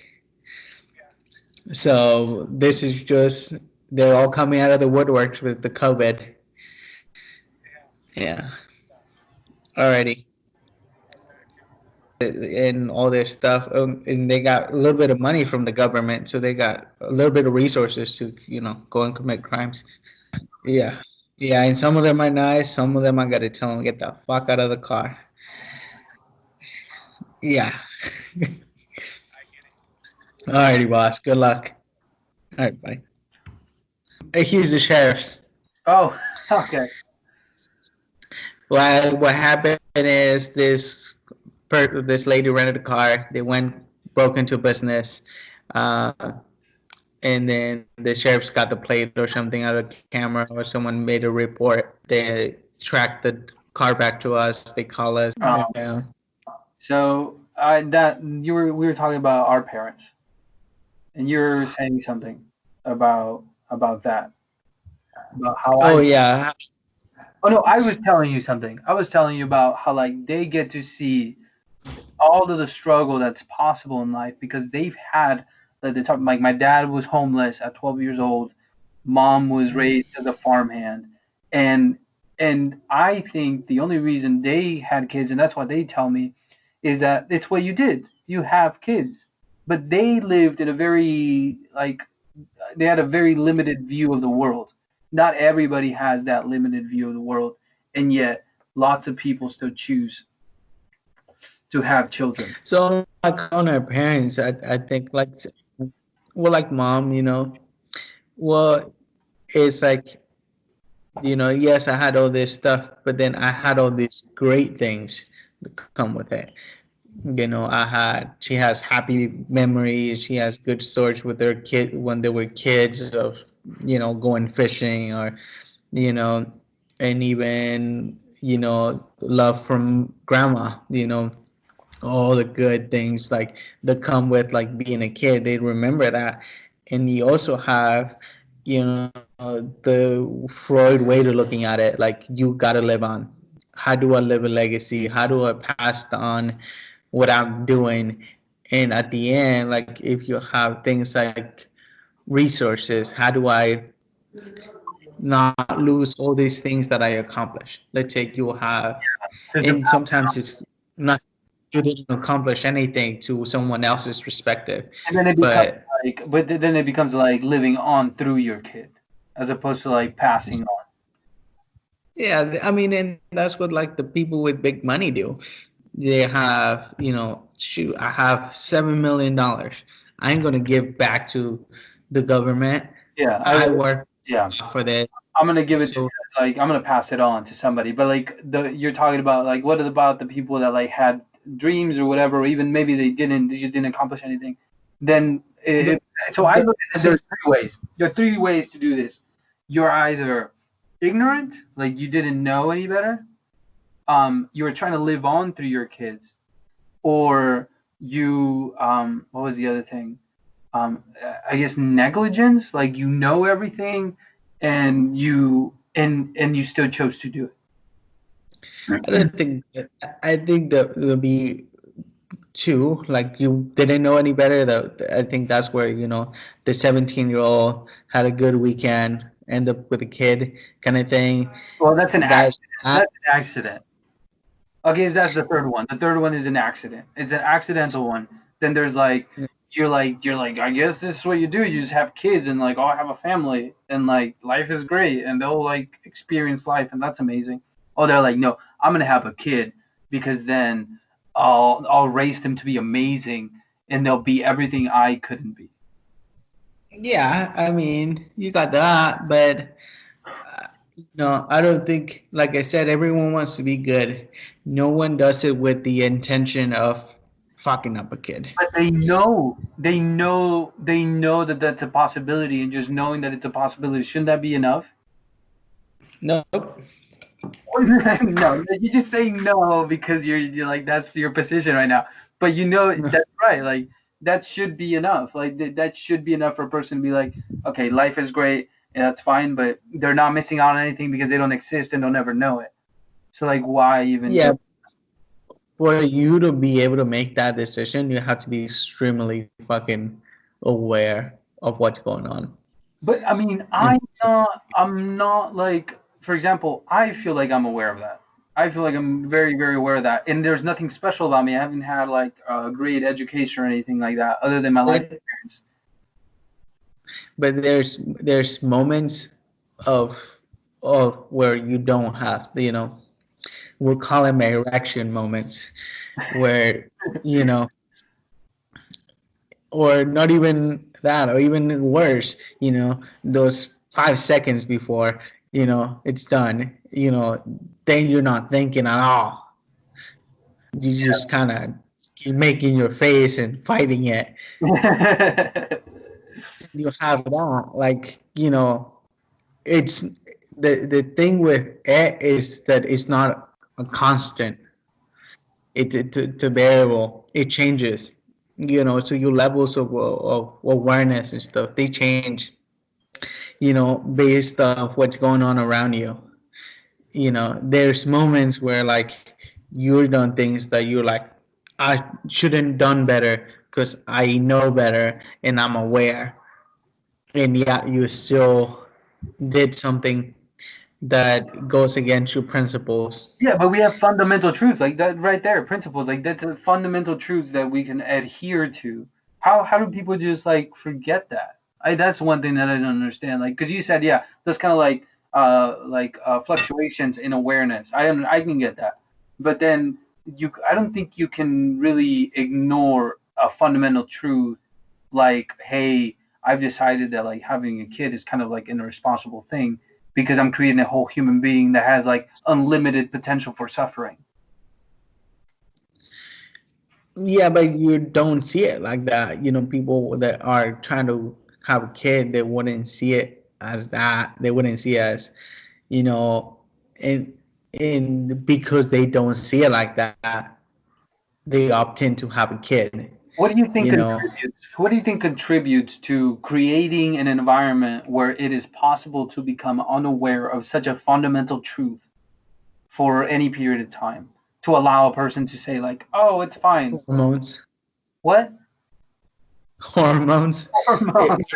So this is just they're all coming out of the woodworks with the COVID. Yeah. Alrighty. And all their stuff, and they got a little bit of money from the government, so they got a little bit of resources to go and commit crimes. Yeah, yeah, and some of them are nice. Some of them I gotta tell them get the fuck out of the car. Yeah. Alrighty, boss. Good luck. All right, bye. He's the sheriff. Oh, okay. Well, what happened is this lady rented a car. They went broke into business, uh, and then the sheriff's got the plate or something out of the camera, or someone made a report. They tracked the car back to us. They call us. Um, Yeah. so that you were we were talking about our parents, and you're saying something about that about how Oh I. yeah. Oh no, I was telling you something. I was telling you about how like they get to see all of the struggle that's possible in life because they've had like the top. Like my dad was homeless at 12 years old. Mom was raised as a farmhand, and I think the only reason they had kids, and that's what they tell me, is that it's what you did. You have kids, but they lived in a very like they had a very limited view of the world. Not everybody has that limited view of the world, and yet lots of people still choose to have children. So like on our parents, I think well, like mom, well, it's like, yes, I had all this stuff, but then I had all these great things that come with it. She has happy memories. She has good stories with her kid when they were kids of, going fishing, or, you know, and even, love from grandma, all the good things like that come with like being a kid. They remember that. And you also have, the Freud way to looking at it, like you gotta live on. How do I live a legacy? How do I pass on what I'm doing? And at the end, like if you have things like resources, how do I not lose all these things that I accomplished? Let's say you have, To and sometimes it's not, you didn't accomplish anything to someone else's perspective, and then it becomes but then it becomes like living on through your kid, as opposed to like passing on. yeah, I mean, and that's what like the people with big money do. They have, shoot, I have $7 million. I ain't gonna give back to the government. Yeah, I work yeah. for this. I'm gonna give it to So like I'm gonna pass it on to somebody. But like you're talking about like what about the people that like had dreams or whatever, or even maybe they just didn't accomplish anything. Then the, so I look at it, the there's three ways. There are three ways to do this. You're either ignorant, like you didn't know any better. You were trying to live on through your kids, or you what was the other thing? I guess negligence, like you know everything, and you still chose to do I it. don't think I think that will be two. Like you didn't know any better. That I think that's where the 17-year-old had a good weekend, end up with a kid kind of thing. Well, that's an That's accident. That's an accident. Okay, that's the third one. The third one is an accident. It's an accidental one. Then there's like you're like I guess this is what you do. You just have kids and like oh I have a family and like life is great and they'll like experience life and that's amazing. Oh they're like no I'm gonna have a kid because then I'll raise them to be amazing and they'll be everything I couldn't be. yeah. I mean, you got that, but no, I don't think. Like I said, everyone wants to be good. No one does it with the intention of fucking up a kid. But they know that that's a possibility and just knowing that it's a possibility shouldn't that be enough? Nope. No, you just say no because you're like that's your position right now. But you know that's right. Like that should be enough. Like that should be enough for a person to be like, okay, life is great and that's fine, but they're not missing out on anything because they don't exist and they'll never know it. So like, why even Yeah, do? for you to be able to make that decision, you have to be extremely fucking aware of what's going on. But I mean, And I'm not like for example, I feel like I'm aware of that. I feel like I'm very, very aware of that. And there's nothing special about me. I haven't had like a great education or anything like that, other than my life But experience. there's moments of where you don't have, we'll call them erection moments, where, you know, or not even that, or even worse, those 5 seconds before, it's done, then you're not thinking at all. You just kind of keep making your face and fighting it. You have that, like, it's the thing with it is that it's not a constant. It's a variable. It changes. So your levels of awareness and stuff, they change. Based on what's going on around you. There's moments where like you're done things that you're like, I shouldn't done better because I know better and I'm aware, and yet you still did something that goes against your principles. Yeah, but we have fundamental truths like that right there, principles like that's a fundamental truths that we can adhere to. How do people just like forget that? That's one thing that I don't understand. Like, because you said, yeah, there's kind of like fluctuations in awareness. I can get that, but then I don't think you can really ignore a fundamental truth like, hey, I've decided that like having a kid is kind of like an irresponsible thing because I'm creating a whole human being that has like unlimited potential for suffering. Yeah, but you don't see it like that. People that are trying to have a kid, they wouldn't see it as that. They wouldn't see it as, you know, and because they don't see it like that, they opt in to have a kid. What do you You think know, contributes? What do you think contributes to creating an environment where it is possible to become unaware of such a fundamental truth for any period of time to allow a person to say like, "Oh, it's fine." hormones, What? hormones. It, Hormones.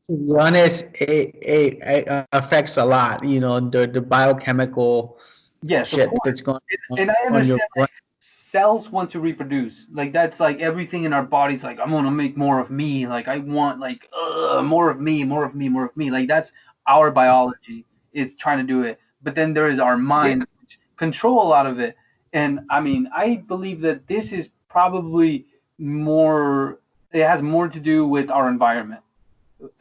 to be honest, it affects a lot. The biochemical Yes, of shit course. that's going And I on your understand brain. cells want to reproduce. Like that's like everything in our bodies. Like I'm gonna make more of me. Like I want like more of me, more of me, more of me. Like that's our biology. It's trying to do it. But then there is our Yeah, mind, which control a lot of it. And I mean, I believe that this is probably more. It has more to do with our environment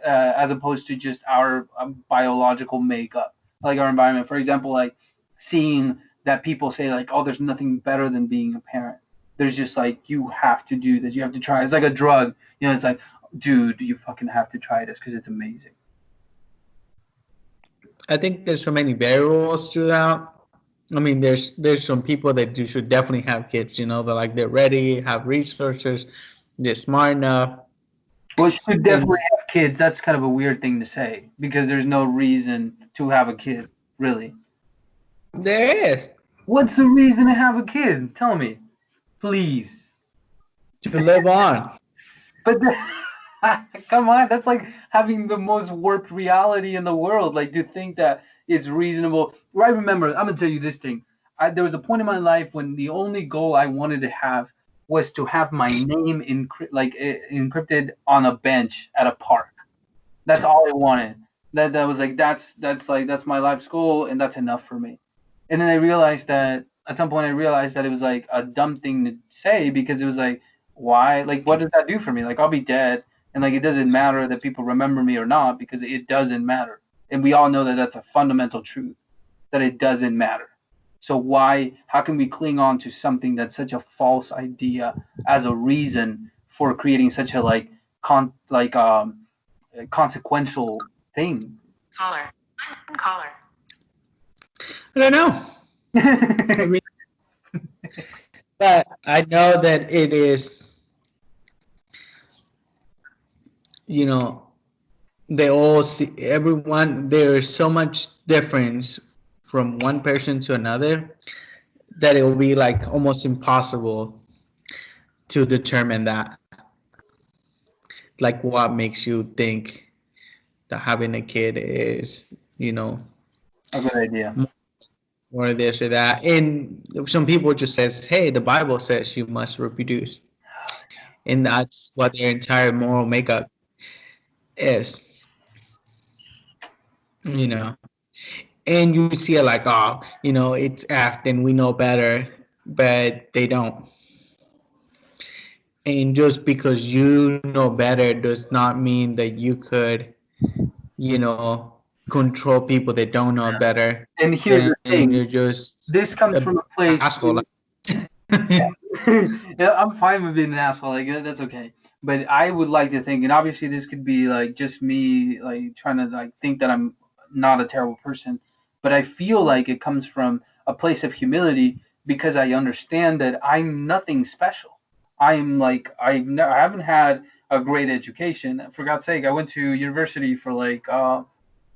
as opposed to just our biological makeup, like our environment. For example, like seeing that people say like, "Oh, there's nothing better than being a parent." There's just like you have to do this. You have to try. It's like a drug. It's like, dude, you fucking have to try this because it's amazing. I think there's so many variables to that. I mean, there's some people that you should definitely have kids. They're ready, have resources, they're smart enough, Well, you should and definitely have kids. That's kind of a weird thing to say because there's no reason to have a kid, really. there is What's the reason to have a kid? Tell me, please. to live on. But come on, that's like having the most warped reality in the world. Like to think that it's reasonable. Well, I remember, I'm gonna tell you this thing. There was a point in my life when the only goal I wanted to have was to have my name encrypted on a bench at a park. That's all I wanted. That was like that's my life's goal, and that's enough for me. And then I realized that at some point I realized that it was like a dumb thing to say because it was like, why? Like, what does that do for me? Like, I'll be dead, and like it doesn't matter that people remember me or not because it doesn't matter. And we all know that that's a fundamental truth that it doesn't matter. So why? How can we cling on to something that's such a false idea as a reason for creating such a consequential thing? Caller, caller. I don't know. I mean, but I know that it is. You know, they all see everyone. There is so much difference from one person to another that it will be like almost impossible to determine that. Like, what makes you think that having a kid is you know, A good idea. or this or that. And some people just says, "Hey, the Bible says you must reproduce," and that's what their entire moral makeup is. You know, and you see it like, oh, it's act and we know better, but they don't. And just because you know better does not mean that you could, you know, control people that don't know better. And here's Then the you're thing: just this comes an from a place. asshole. Yeah, I'm fine with being an asshole. Like that's okay. But I would like to think, and obviously this could be like just me, like trying to like think that I'm not a terrible person. But I feel like it comes from a place of humility because I understand that I'm nothing special. I'm like I haven't had a great education. For God's sake, I went to university for like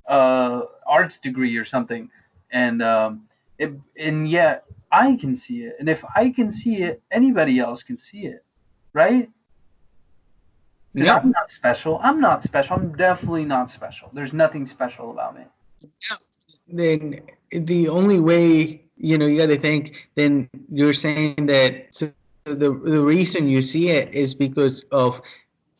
arts degree or something, and and yet I can see it, and if I can see it, anybody else can see it, right? Because Yeah. I'm not special. I'm not special. I'm definitely not special. There's nothing special about me. Then the only way, you got to think, then you're saying that, so the reason you see it is because of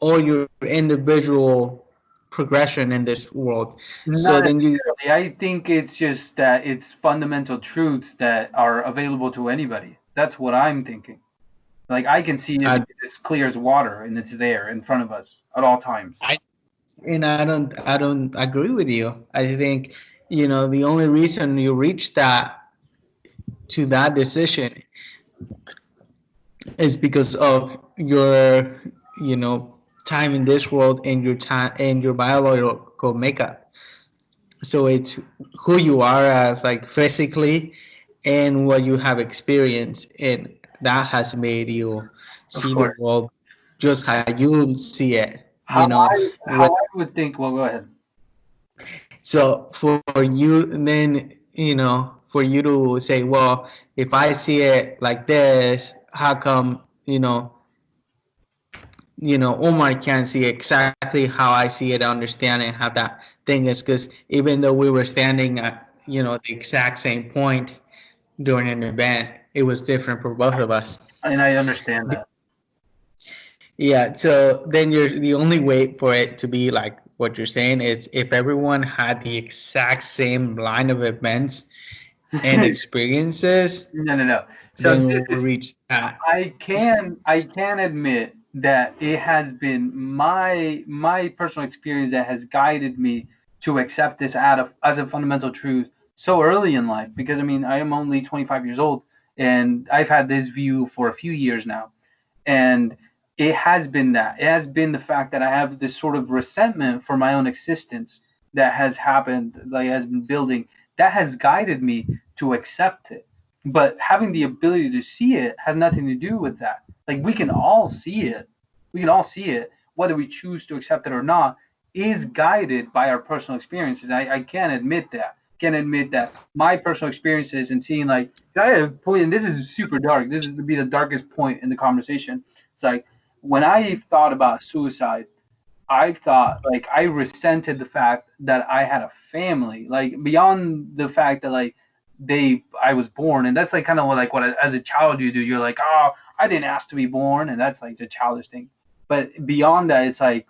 all your individual progression in this world. So Not then you necessarily. I think it's just that it's fundamental truths that are available to anybody. That's what I'm thinking. Like I can see it I, because it's clear as water and it's there in front of us at all times. I and I don't agree with you. I think, the only reason you reach that decision is because of your, time in this world and your time and your biological makeup. So it's who you are as, like, physically, and what you have experienced, and that has made you Of see the course. world just how you see it. How With, I would think. Well, go ahead. so for you, then, for you to say, well, if I see it like this, how come, Omar can't see exactly how I see it, understand it, how that thing is? Because even though we were standing at, the exact same point during an event, it was different for both of us. And I understand that. Yeah, so then the only way for it to be like what you're saying is if everyone had the exact same line of events and experiences, No, no, no. So then this we'll is reach that. I can admit that it has been my personal experience that has guided me to accept this as a fundamental truth so early in life. Because I mean, I am only 25 years old, and I've had this view for a few years now, and it has been that it has been the fact that I have this sort of resentment for my own existence that has happened, like has been building, that has guided me to accept it. But having the ability to see it has nothing to do with that. Like we can all see it, we can all see it, whether we choose to accept it or not is guided by our personal experiences. I can't admit that. Can admit that my personal experiences and seeing like I have a point, and this is super dark. This is to be the darkest point in the conversation. It's like when I thought about suicide, I thought like I resented the fact that I had a family, like beyond the fact that like I was born, and that's like kind of like what as a child you do. You're like, oh, I didn't ask to be born, and that's like the childish thing. But beyond that, it's like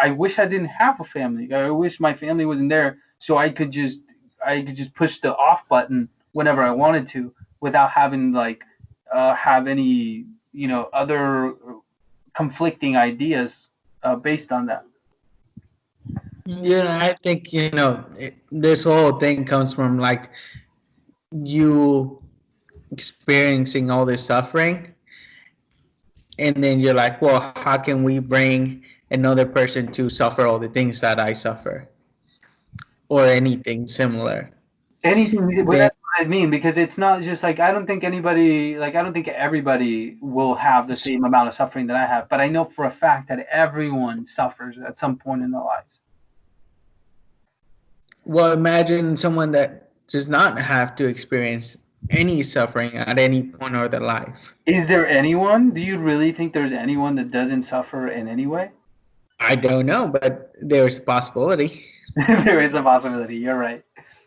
I wish I didn't have a family. I wish my family wasn't there, so I could just push the off button whenever I wanted to, without having like have any other conflicting ideas based on that. I think, this whole thing comes from, like, you experiencing all this suffering, and then you're like, well, how can we bring another person to suffer all the things that I suffer, or anything similar? Anything, well, Then, that's what I mean, because it's not just like I don't think everybody will have the same amount of suffering that I have, but I know for a fact that everyone suffers at some point in their lives. well, imagine someone that does not have to experience any suffering at any point of their life. Is there anyone? Do you really think there's anyone that doesn't suffer in any way? I don't know, but there's a possibility. There is a possibility. You're right.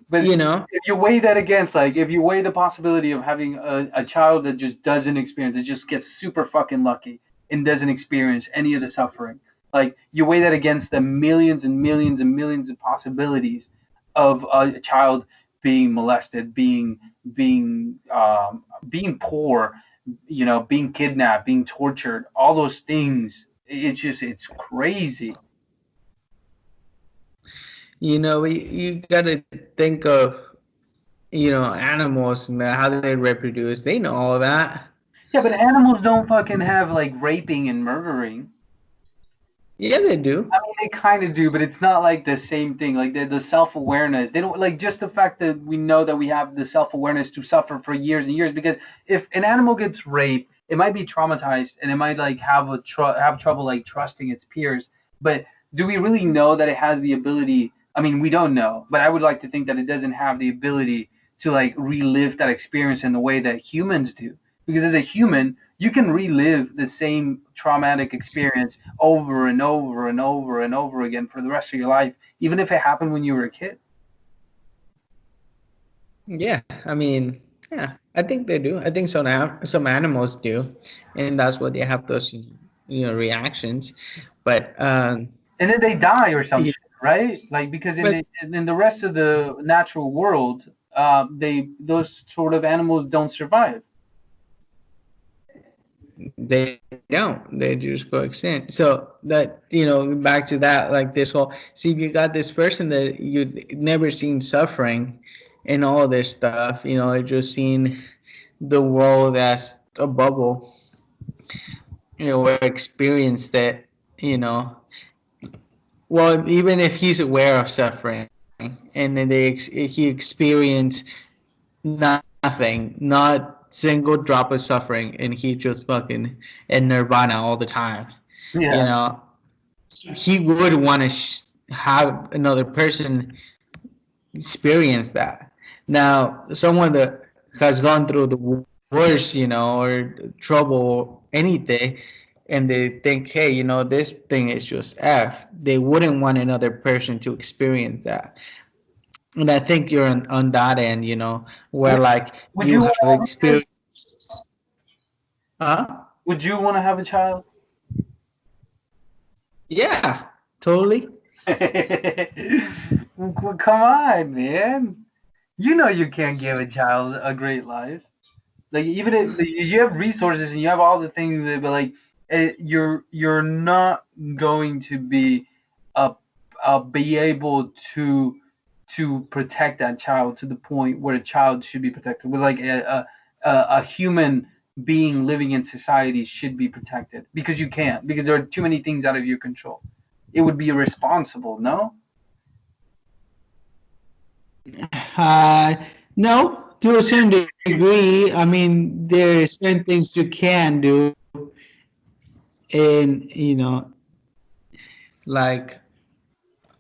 But You know? if you weigh that against, like, if you weigh the possibility of having a child that just doesn't experience, it just gets super fucking lucky and doesn't experience any of the suffering, like, you weigh that against the millions and millions and millions of possibilities of a child being molested, being poor, being kidnapped, being tortured, all those things. It's crazy. You gotta think of, animals and how they reproduce. They know all that. Yeah, but animals don't fucking have like raping and murdering. Yeah, they do. I mean, they kind of do, but it's not like the same thing. Like the self awareness, they don't like just the fact that we know that we have the self awareness to suffer for years and years. Because if an animal gets raped, it might be traumatized and it might like have trouble like trusting its peers. But do we really know that it has the ability? I mean, we don't know, but I would like to think that it doesn't have the ability to like relive that experience in the way that humans do. Because as a human, you can relive the same traumatic experience over and over and over and over again for the rest of your life, even if it happened when you were a kid. Yeah, I mean, yeah, I think they do. I think some animals do, and that's why they have those reactions. But And then they die or some yeah, shit, right? Like because but in the rest of the natural world, they those sort of animals don't survive. they don't. They just go extinct. So that back to that, like this whole, see, if you got this person that you never seen suffering, and all this stuff, it just seen the world as a bubble, or experienced it, you know. Well, even if he's aware of suffering, and then he experienced nothing, not single drop of suffering, and he just fucking in nirvana all the time, you Yeah. know, he would want to have another person experience that. Now, someone that has gone through the worst, or trouble, anything, and they think, hey, this thing is just F, they wouldn't want another person to experience that. And I think you're on that end, where Would like would you you want have to have a kid? experienced. Huh? Would you want to have a child? Yeah, totally. Well, come on, man. You know you can't give a child a great life. Like even if you have resources and you have all the things, but like you're not going to uh, be able to protect that child to the point where a child should be protected. With like a human being living in society should be protected because you can't, because there are too many things out of your control. It would be irresponsible, no? Uh, no, to a certain degree. I mean, there are certain things you can do, and like,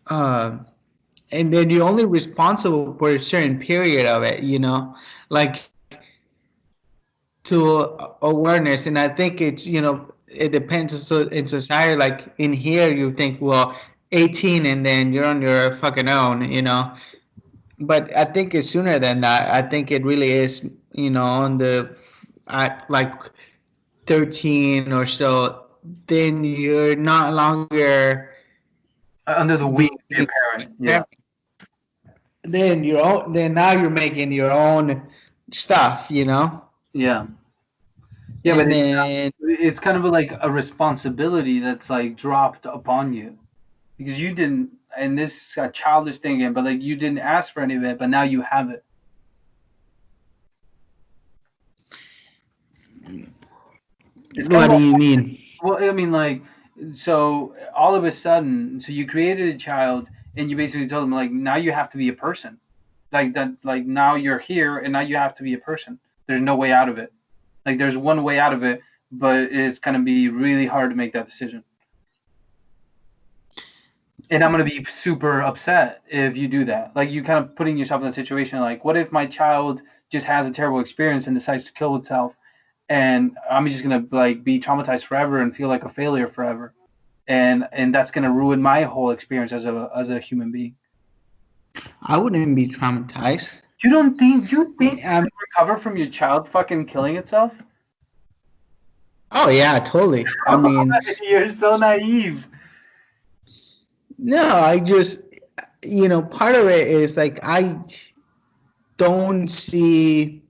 uh, and then you're only responsible for a certain period of it. Like to awareness, and I think it's it depends. So in society, like in here, you think, well, 18, and then you're on your fucking own. But I think it's sooner than that. I think it really is, on the at like 13 or so, then you're not longer Under the wing being of your parent, yeah, parent. Then then now you're making your own stuff. yeah. Yeah, but And then it's kind of like a responsibility that's like dropped upon you because you didn't, and this is a childish thing again, but like you didn't ask for any of it, but now you have it. It's kind what of do you mean? well, I mean, like, so all of a sudden, so you created a child, and you basically told them like, now you have to be a person, like that, like now you're here, and now you have to be a person. There's no way out of it. Like, there's one way out of it, but it's gonna be really hard to make that decision. And I'm gonna be super upset if you do that. Like you kind of putting yourself in a situation like, what if my child just has a terrible experience and decides to kill itself, and I'm just gonna like be traumatized forever and feel like a failure forever, and that's gonna ruin my whole experience as a human being. I wouldn't be traumatized. Do you think you Um, could recover from your child fucking killing itself? oh yeah, totally. I mean, You're so naive. no, I just, part of it is like I don't see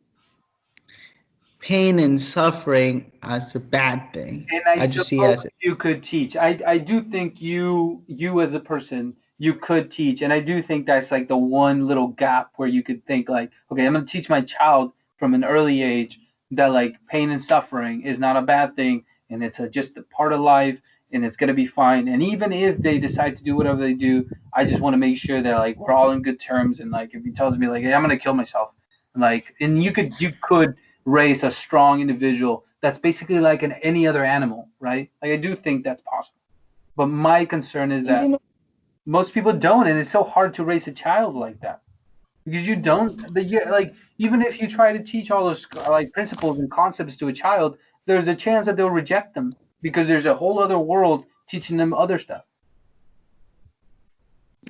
pain and suffering as a bad thing. And I I just see it suppose as you could teach. I do think you as a person you could teach, and I do think that's like the one little gap where you could think like, okay, I'm gonna teach my child from an early age that like pain and suffering is not a bad thing, and it's just a part of life, and it's gonna be fine. And even if they decide to do whatever they do, I just want to make sure that like we're all in good terms. And like if he tells me like, hey, I'm gonna kill myself, and you could raise a strong individual that's basically like any other animal, right? Like I do think that's possible. But my concern is you that know. most people don't, and it's so hard to raise a child like that because you don't. Like even if you try to teach all those like principles and concepts to a child, there's a chance that they'll reject them because there's a whole other world teaching them other stuff.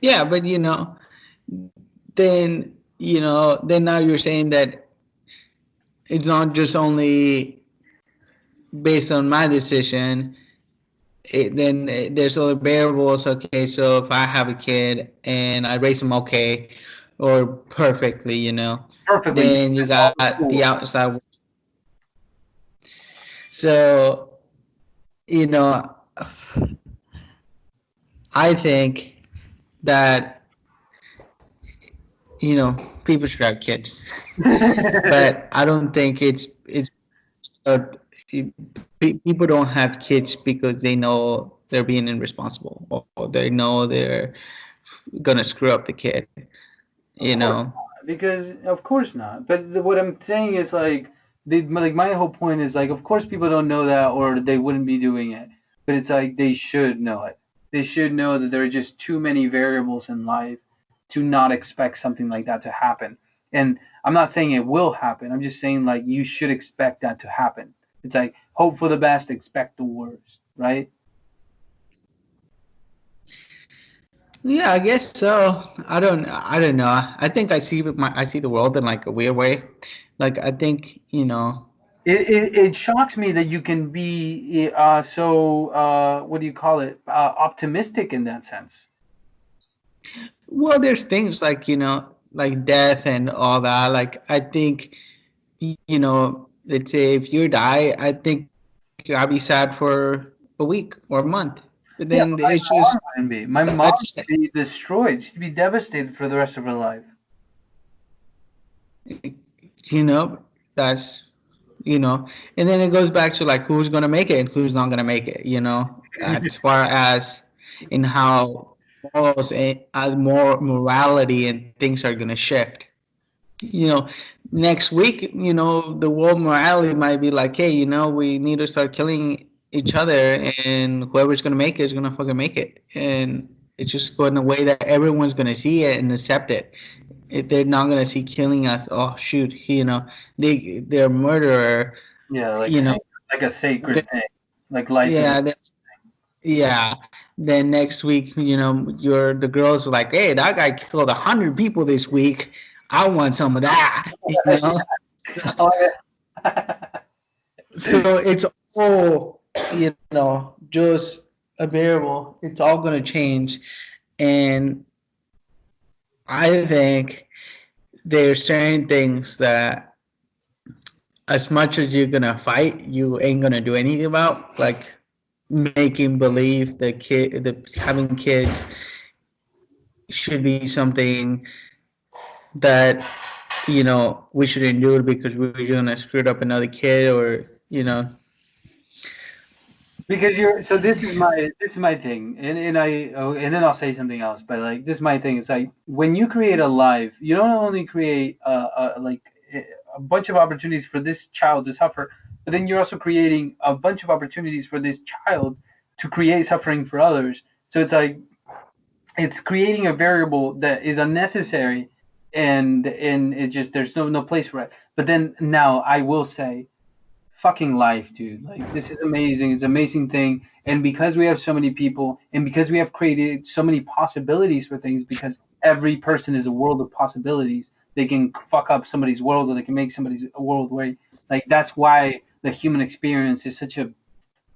Yeah, but then now you're saying that it's not just only based on my decision. Then there's other variables. Okay, so if I have a kid and I raise him okay or perfectly, Perfectly, you then you miss all got the the tools. outside. So, you know, I think that, people should have kids, but I don't think uh, people don't have kids because they know they're being irresponsible or they know they're gonna screw up the kid. Of You course know, not, because of course not. But what I'm saying is like my whole point is like of course people don't know that or they wouldn't be doing it. But it's like they should know it. They should know that there are just too many variables in life to not expect something like that to happen. And I'm not saying it will happen. I'm just saying like you should expect that to happen. It's like hope for the best, expect the worst, right? yeah, I guess so. I don't know. I think I see the world in like a weird way. Like I think, It shocks me that you can be so what do you call it optimistic in that sense. well, there's things like, like death and all that. Like I think, let's say if you die, I think I'll be sad for a week or a month. But Yeah, then but it's my just mom wouldn't be. My mom that's would be destroyed. She'd be devastated for the rest of her life. you know that's and then it goes back to like who's gonna make it and who's not gonna make it. As far as in how morals and more morality and things are gonna shift. you know Next week, the world morality might be like, hey, we need to start killing each other, and whoever's gonna make it is gonna fucking make it, and it's just going in a way that everyone's gonna see it and accept it. If they're not gonna see killing us, oh shoot, they're a murderer. Yeah, you know like a th- sacred thing. Like life is. yeah, yeah. Then next week, the girls were like, hey, that guy killed 100 people this week. I want some of that. Oh, yeah. So it's all, just a variable. It's all going to change. And I think there's certain things that, as much as you're going to fight, you ain't going to do anything about, like making believe having kids should be something that, we shouldn't do it because we're going to screw up another kid, or, Because you're so this is my thing, and then I'll say something else. But like this is my thing. It's like when you create a life, you don't only create like a bunch of opportunities for this child to suffer, but then you're also creating a bunch of opportunities for this child to create suffering for others. So it's like it's creating a variable that is unnecessary, and it just there's no place for it. But then now I will say fucking life, dude. Like this is amazing. It's an amazing thing. And because we have so many people and because we have created so many possibilities for things, because every person is a world of possibilities. They can fuck up somebody's world, or they can make somebody's world way. Like that's why the human experience is such a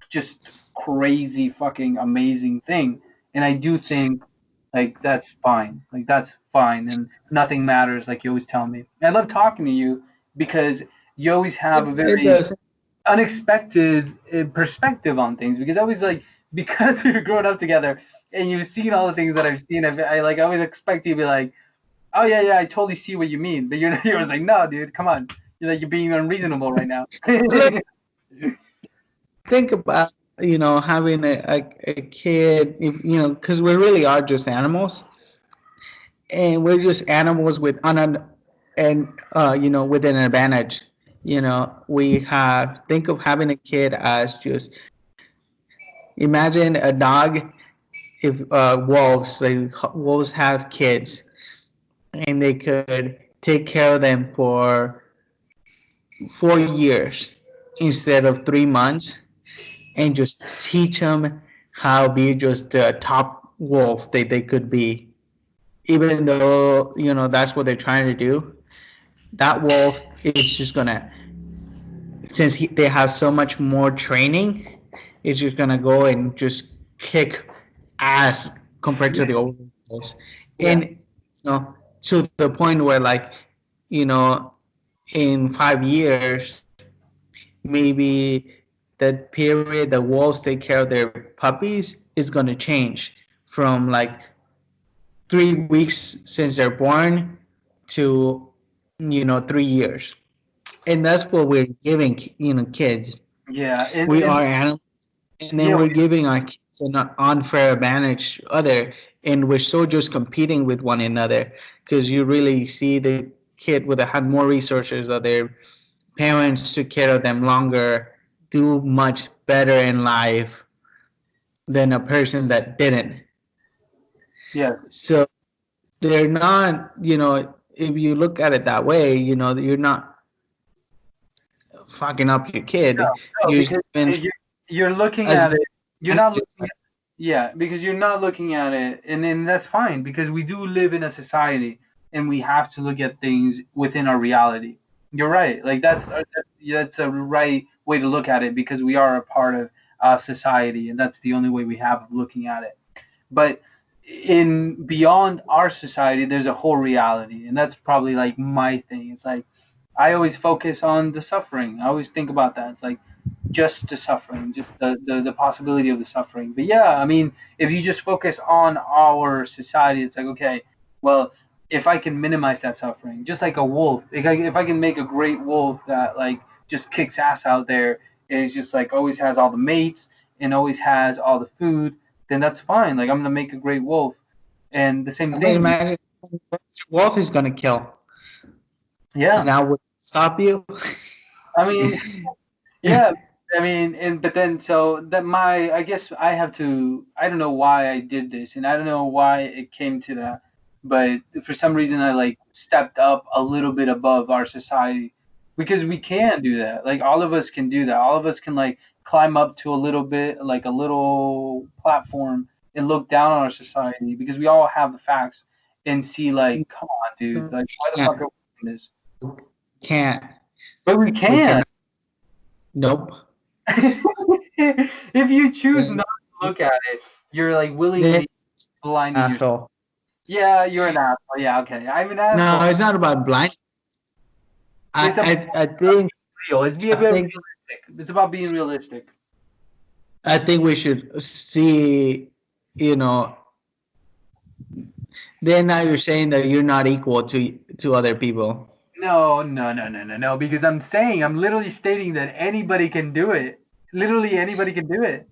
just crazy fucking amazing thing. And I do think like that's fine. Like that's fine, and nothing matters. Like you always tell me. And I love talking to you because you always have a It very does. unexpected perspective on things. Because I always like because we've grown up together and you've seen all the things that I've seen. I like I always expect you to be like, oh yeah, yeah, I totally see what you mean. But you're you're like, no, dude, come on. You're like you're being unreasonable right now. Look, think about having a kid, if because we really are just animals, and we're just animals with with an advantage. We have think of having a kid as just imagine a dog. If wolves, wolves have kids, and they could take care of them for 4 years instead of 3 months, and just teach them how be just the top wolf that they could be. Even though that's what they're trying to do, that wolf is just gonna, since they have so much more training, it's just gonna go and just kick ass compared to Yeah, the old wolves. yeah, And to the point where, like, you know in 5 years, maybe the period the wolves take care of their puppies is going to change from like 3 weeks since they're born to 3 years. And that's what we're giving kids. yeah. We And are animals, and then yeah, we're giving our kids an unfair advantage other, and we're still just competing with one another, because you really see the kid with had more resources, that their parents took care of them longer, do much better in life than a person that didn't. yeah. So they're not, if you look at it that way, you're not fucking up your kid. No, You're because even you're looking as at it. You're not advantages. looking at yeah, because you're not looking at it, and then that's fine because we do live in a society, and we have to look at things within our reality. You're right. Like that's a right way to look at it because we are a part of society, and that's the only way we have of looking at it. But in beyond our society, there's a whole reality, and that's probably like my thing. It's like I always focus on the suffering. I always think about that. It's like just the suffering, just the possibility of the suffering. But yeah, I mean, if you just focus on our society, it's like, okay, well, if I can minimize that suffering, just like a wolf, if I can make a great wolf that like just kicks ass out there, and is just like always has all the mates and always has all the food, then that's fine. Like I'm gonna make a great wolf. And the same But thing, imagine wolf is gonna kill, yeah. and I would stop you. I mean, yeah, I mean, and but then so that my I guess I have to I don't know why I did this and I don't know why it came to that, but for some reason I like stepped up a little bit above our society because we can do that. Like all of us can do that. All of us can like climb up to a little bit like a little platform and look down on our society because we all have the facts and see like, come on, dude, like why the can't, fuck are we doing this? can't. But we We can. can. Nope. If you choose Then, not to look at it, you're like then willingly blinding yourself. asshole. Yeah, you're an asshole. Yeah, okay. I'm an No, asshole. it's not about blind. It's about I think real. It's be a I bit think realistic. It's about being realistic. I think we should see. You know, then now you're saying that you're not equal to other people. No, no, no, no, no, no. Because I'm literally stating that anybody can do it. Literally anybody can do it.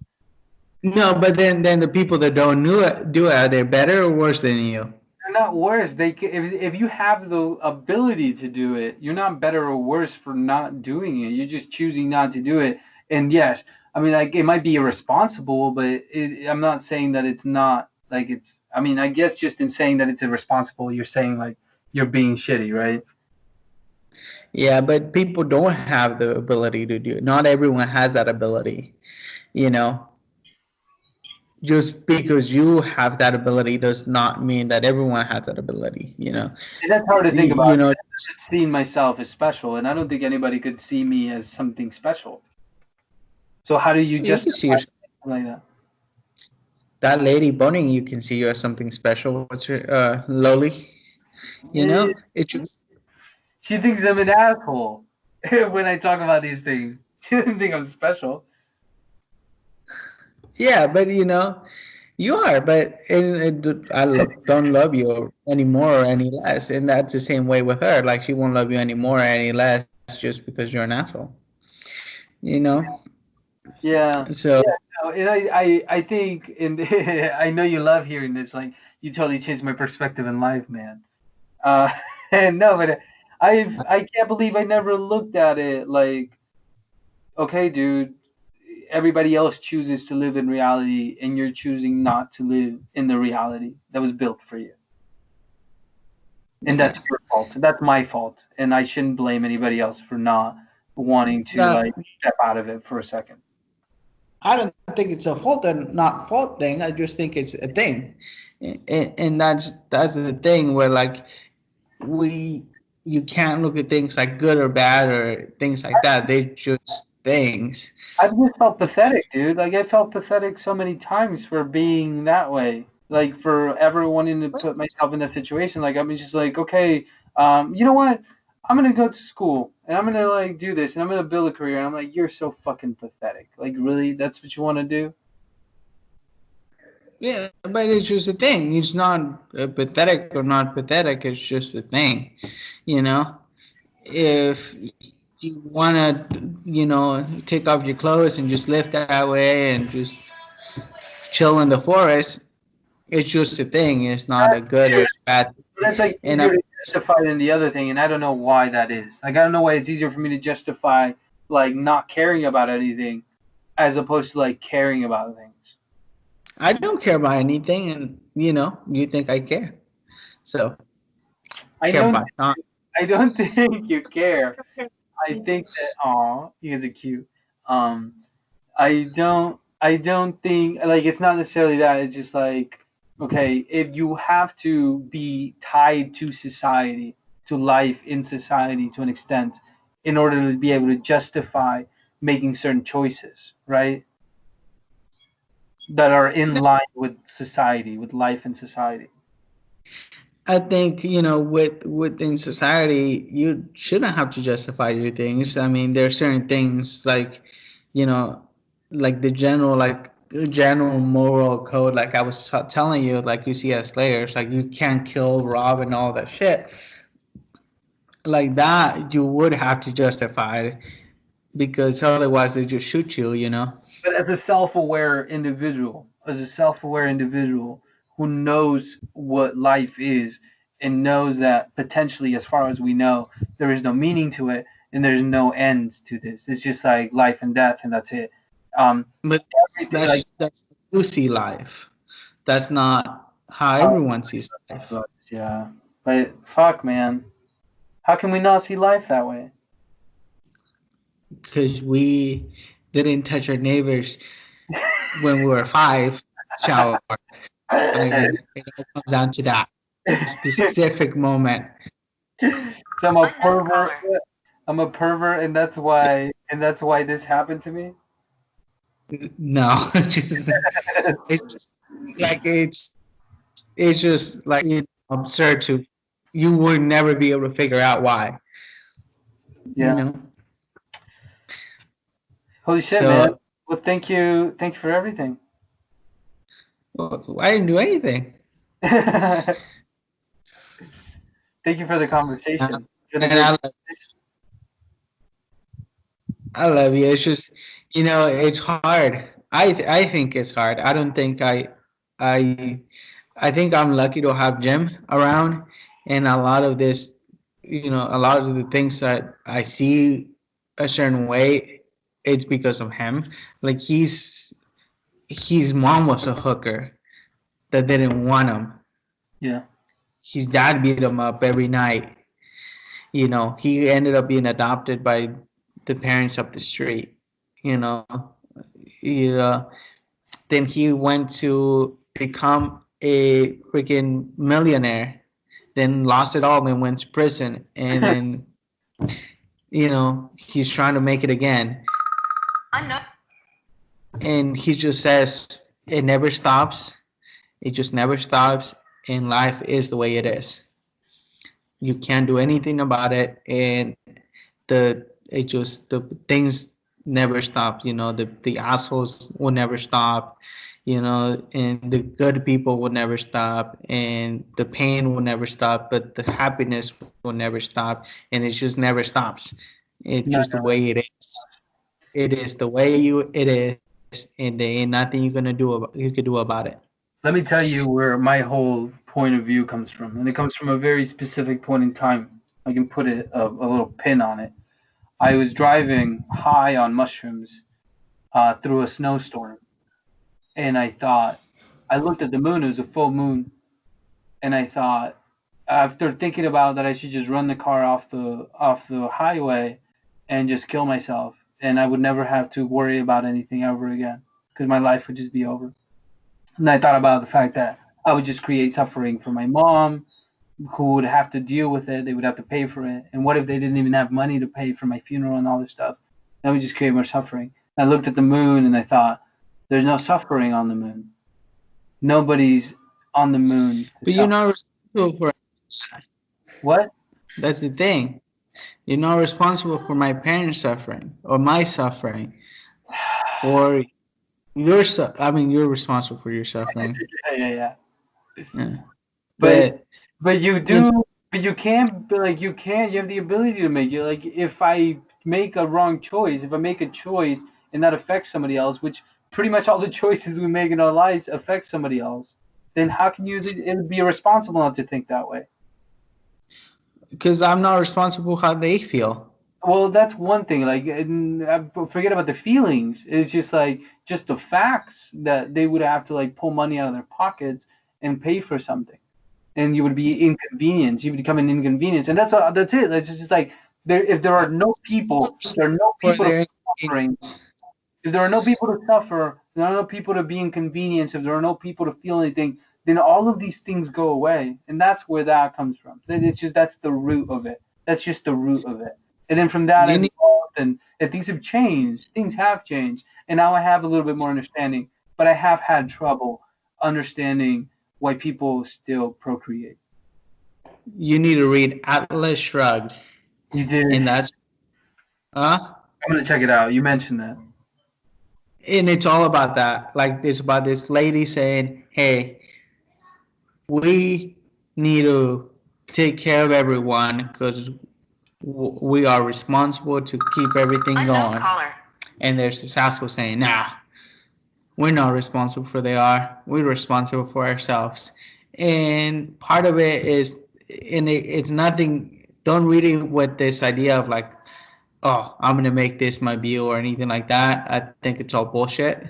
No, but then the people that don't do it, are they better or worse than you? They're not worse. If you have the ability to do it, you're not better or worse for not doing it. You're just choosing not to do it. And yes, I mean, like it might be irresponsible, but I'm not saying that it's not like it's. I mean, I guess just in saying that it's irresponsible, you're saying like you're being shitty, right? Yeah, but people don't have the ability to do it. Not everyone has that ability. You know. just because you have that ability does not mean that everyone has that ability. You know, And that's hard to think about. you know, Seeing myself as special, and I don't think anybody could see me as something special. So how do you you can see justify yourself. something like that? That lady boning, you can see you as something special. What's her lowly? You Eh, know, it just She thinks I'm an asshole when I talk about these things. She doesn't think I'm special. yeah, but you know, you are. But don't love you any more or any less, and that's the same way with her. Like she won't love you any more or any less just because you're an asshole. You know, Yeah, so yeah. No, and I think, and I know you love hearing this. Like, you totally changed my perspective in life, man. Uh, and no, but I can't believe I never looked at it like, okay, dude, everybody else chooses to live in reality, and you're choosing not to live in the reality that was built for you. And that's yeah. your fault. That's my fault, and I shouldn't blame anybody else for not wanting to That like step out of it for a second. I don't think it's a fault and not fault thing. I just think it's a thing, and that's the thing where like we you can't look at things like good or bad or things like that. They're just things. I just felt pathetic, dude. Like I felt pathetic so many times for being that way. Like for ever wanting to put myself in that situation. Like I'm just like, okay, you know what? I'm gonna go to school and I'm gonna like do this and I'm gonna build a career. And I'm like, you're so fucking pathetic. Like really, that's what you want to do? Yeah, but it's just a thing. It's not pathetic or not pathetic. It's just a thing, you know. If you wanna, take off your clothes and just live that way and just chill in the forest, it's just a thing. It's not a good or bad thing. That's like And easier to justify than the other thing, and I don't know why that is. Like I don't know why it's easier for me to justify like not caring about anything as opposed to like caring about things. I don't care about anything, and you think I care. So I care don't about not. I don't think you care. I think that aw, you guys are cute. Um, I don't think like it's not necessarily that. It's just like okay, if you have to be tied to society, to life in society to an extent, in order to be able to justify making certain choices, right? That are in line with society, with life in society. I think within society, you shouldn't have to justify your things. I mean, there are certain things like, you know, like the general moral code. Like I was telling you, like you see as layers, like you can't kill, rob, and all that shit. Like that, you would have to justify it because otherwise they just shoot you. You know. But as a self-aware individual who knows what life is and knows that potentially, as far as we know, there is no meaning to it and there's no end to this. It's just like life and death, and that's it. Um, But everything like that's you see life. That's not how how everyone sees life. yeah. But fuck, man, how can we not see life that way? Because we didn't touch our neighbors when we were 5 shower. Like it all comes down to that specific moment. So I'm a pervert. I'm a pervert, and that's why this happened to me. No, just it's like it's just like absurd to you would never be able to figure out why. You Yeah. know. Holy shit, man. So Well, thank you for everything. well, I didn't do anything. Thank you for the Uh, conversation. It's been a and great. I love you. It's just it's hard. I think it's hard. I don't think I I think I'm lucky to have Jim around, and a lot of this, a lot of the things that I see a certain way, it's because of him. Like his mom was a hooker that didn't want him. Yeah. His dad beat him up every night. He ended up being adopted by the parents up the street. You know, he, Then he went to become a freaking millionaire. Then lost it all. Then went to prison. And then he's trying to make it again. I'm not. And he just says it never stops. It just never stops. And life is the way it is. You can't do anything about it. And the things never stop. The assholes will never stop. And the good people will never stop, and the pain will never stop, but the happiness will never stop, and it just never stops. It's No, just the no. way it is. It is the way it is, and there ain't nothing you can do about it. Let me tell you where my whole point of view comes from, and it comes from a very specific point in time. I can put a little pin on it. I was driving high on mushrooms through a snowstorm, and I looked at the moon. It was a full moon, and I thought, after thinking about that, I should just run the car off the highway and just kill myself, and I would never have to worry about anything ever again because my life would just be over. And I thought about the fact that I would just create suffering for my mom, who would have to deal with it. They would have to pay for it. And what if they didn't even have money to pay for my funeral and all this stuff? That would just create more suffering. I looked at the moon and I thought, there's no suffering on the moon. Nobody's on the moon to But you're suffer. not responsible for it. What? That's the thing. You're not responsible for my parents suffering or my suffering or I mean, you're responsible for your suffering. Yeah. Yeah. But But but you you know, do, but you can't, but like you can't. You have the ability to make it. Like if I make a wrong choice, if I make a choice and that affects somebody else, which pretty much all the choices we make in our lives affect somebody else, then how can you be irresponsible enough to think that way? because I'm not responsible how they feel. Well, that's one thing. Like, and forget about the feelings. It's just the facts that they would have to like pull money out of their pockets and pay for something, and you would be inconvenienced. You would become an inconvenience, and that's it. It's just like there. If there are no people, if there are no For people their suffering, inconvenience. if there are no people to suffer, if there are no people to be inconvenienced, if there are no people to feel anything, then all of these things go away, and that's where that comes from. That's the root of it. That's just the root of it. And then from that You I've need evolved, and things have changed. Things have changed, and now I have a little bit more understanding. But I have had trouble understanding why people still procreate. you need to read Atlas Shrugged, You did. and that's uh I'm gonna check it out. You mentioned that. and it's all about that. Like it's about this lady saying, "Hey, we need to take care of everyone because we are responsible to keep everything going." And there's this asshole saying, "Nah, we're not responsible for they are. We're responsible for ourselves." And part of it is, and it's nothing. Don't read it with this idea of like, oh, I'm gonna make this my view or anything like that. I think it's all bullshit.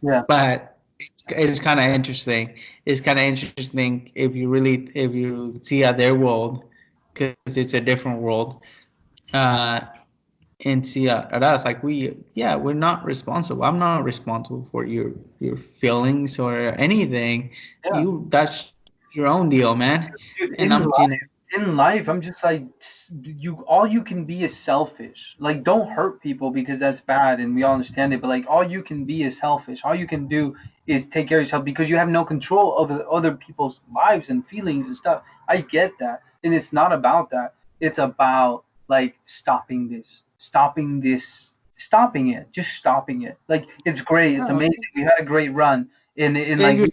Yeah. But it's kind of interesting. It's kind of interesting if you see how their world, because it's a different world. Uh, and see at us like we're not responsible. I'm not responsible for your feelings or anything. Yeah. That's your own deal, man. Dude, And I'm in life, I'm just like, you. All you can be is selfish. Like, don't hurt people because that's bad, and we all understand it. But like, all you can be is selfish. All you can do is take care of yourself because you have no control over other people's lives and feelings and stuff. I get that, and it's not about that. It's about like stopping it, just stopping it. Like, it's great, it's no, amazing. We had a great run in then like. you're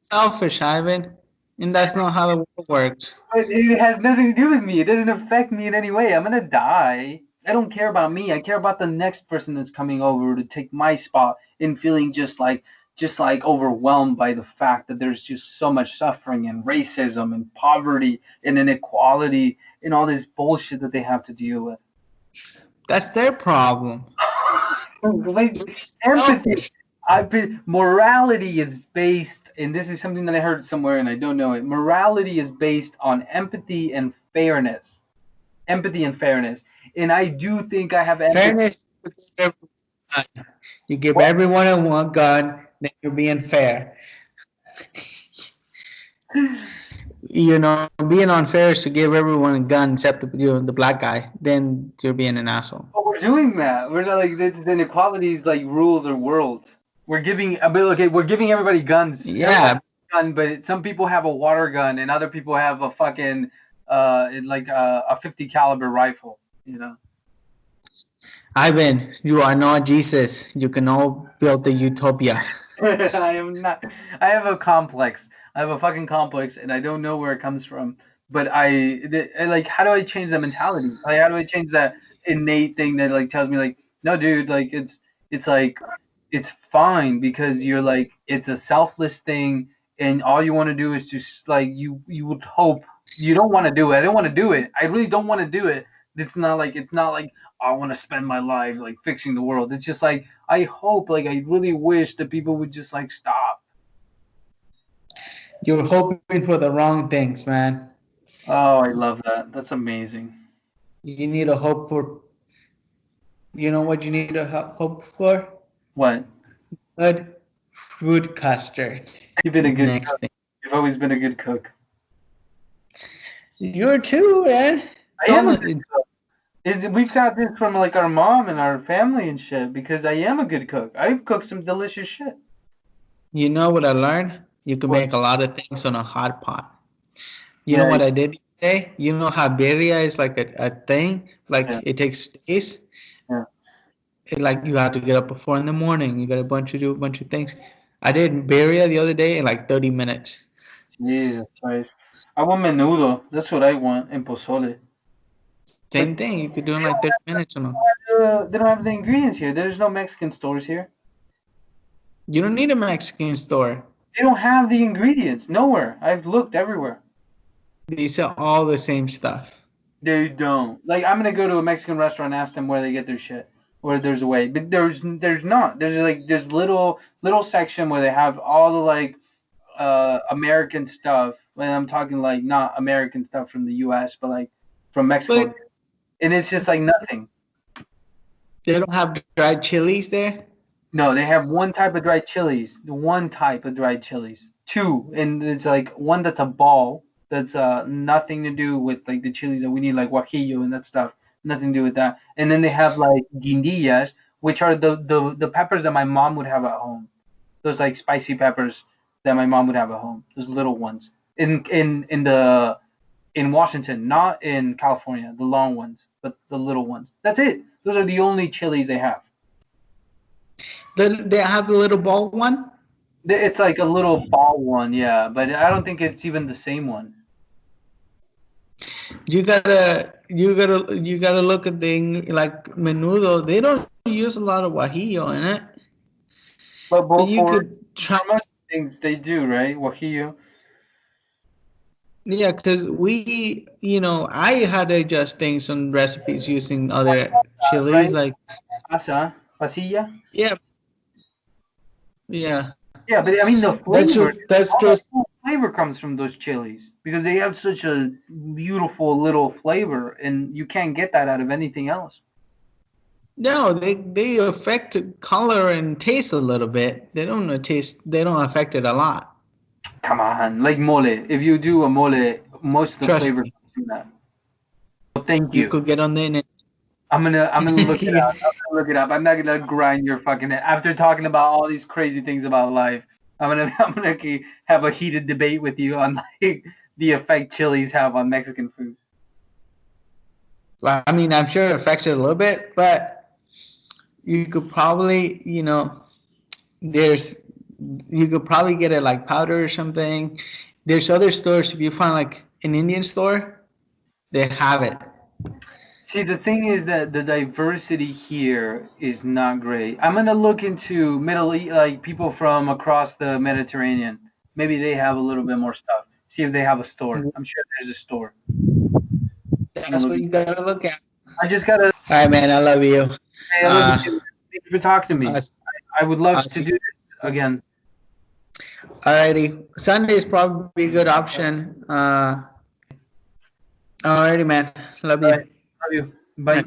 selfish, Ivan, and that's not how the world works. But it has nothing to do with me. It doesn't affect me in any way. I'm gonna die. I don't care about me. I care about the next person that's coming over to take my spot and feeling just like overwhelmed by the fact that there's just so much suffering and racism and poverty and inequality and all this bullshit that they have to deal with. That's their problem. Like, You're empathy. selfish. Morality is based, and this is something that I heard somewhere and I don't know it. Morality is based on empathy and fairness. Empathy and fairness. And I do think I have empathy. Fairness. You give everyone a one gun then you're being fair. Being unfair is to give everyone a gun except the black guy. Then you're being an asshole. But we're doing that. We're not like this. Inequalities like rules or worlds. We're giving okay. We're giving everybody guns. Everybody Yeah, has a gun, but some people have a water gun and other people have a fucking like a 50 caliber rifle. You know. Ivan, you are not Jesus. You can all build the utopia. I am not. I have a complex. I have a fucking complex, and I don't know where it comes from. But like, how do I change that mentality? Like, how do I change that innate thing that like tells me like, no, dude, like it's like it's fine because you're like it's a selfless thing, and all you want to do is just like you would hope you don't want to do it. I don't want to do it. I really don't want to do it. It's not like I want to spend my life like fixing the world. It's just like I hope, like I really wish that people would just like stop. You're hoping for the wrong things, man. Oh, I love that. That's amazing. You need a hope for. You know what you need to hope for? What? Good fruit custard. You've been a good Next cook. thing. You've always been a good cook. You're too, man. I am a good cook. We've got this from like our mom and our family and shit because I am a good cook. I've cooked some delicious shit. You know what I learned? You can What? make a lot of things on a hot pot. You know Yeah, what I did today? You know how birria is like a thing? Like yeah, it takes days. yeah. Like you have to get up at 4 in the morning. You got do a bunch of things. I did birria the other day in like 30 minutes. Jesus Christ. I want menudo. That's what I want in pozole. But Same thing. You could do in like 30 minutes. they don't have the ingredients here. There's no Mexican stores here. You don't need a Mexican store. They don't have the ingredients. Nowhere. I've looked everywhere. They sell all the same stuff. They don't. Like I'm gonna go to a Mexican restaurant and ask them where they get their shit. Where there's a way. But there's not. There's like there's little section where they have all the like American stuff. When I'm talking like not American stuff from the US, but like from Mexico. But And it's just like nothing. they don't have dried chilies there. No, they have one type of dried chilies. One type of dried chilies. Two, and it's like one that's a ball. That's nothing to do with like the chilies that we need, like guajillo and that stuff. Nothing to do with that. And then they have like guindillas, which are the peppers that my mom would have at home. Those like spicy peppers that my mom would have at home. Those little ones. In Washington, not in California, the long ones, but the little ones. That's it. Those are the only chilies they have. They have the little ball one. It's like a little ball one, yeah, but I don't think it's even the same one. You gotta look at the like menudo. They don't use a lot of guajillo in it, But but both you could try. for most things they do, right? Guajillo. Yeah, because I had to adjust things on recipes using other chilies. Right? Like, Pasa, pasilla. yeah, yeah. Yeah, but I mean the That's flavor, just that's all the just full flavor comes from those chilies because they have such a beautiful little flavor, and you can't get that out of anything else. no. They affect color and taste a little bit. They don't taste. They don't affect it a lot. Come on, like mole. If you do a mole, most of the Trust flavor me. comes from that. Well, thank You you. could get on the internet. I'm gonna look it up. I'm gonna look it up. I'm not gonna grind your fucking head. After talking about all these crazy things about life, I'm gonna have a heated debate with you on like the effect chilies have on Mexican food. Well, I mean, I'm sure it affects it a little bit, but you could probably, there's you could probably get it like powder or something. There's other stores. If you find like an Indian store, they have it. See, the thing is that the diversity here is not great. I'm gonna look into Middle East, like people from across the Mediterranean. Maybe they have a little bit more stuff. See if they have a store. I'm sure there's a store. I'm gonna That's look. what you gotta look at. I just gotta. All right, man. I love you. Hey, I love you Uh, too. Thank you for talking to me. I'll, I would love I'll to see. do this again. Alrighty. Sunday is probably a good option. Alrighty, man. Love All you. right. Love you. Bye.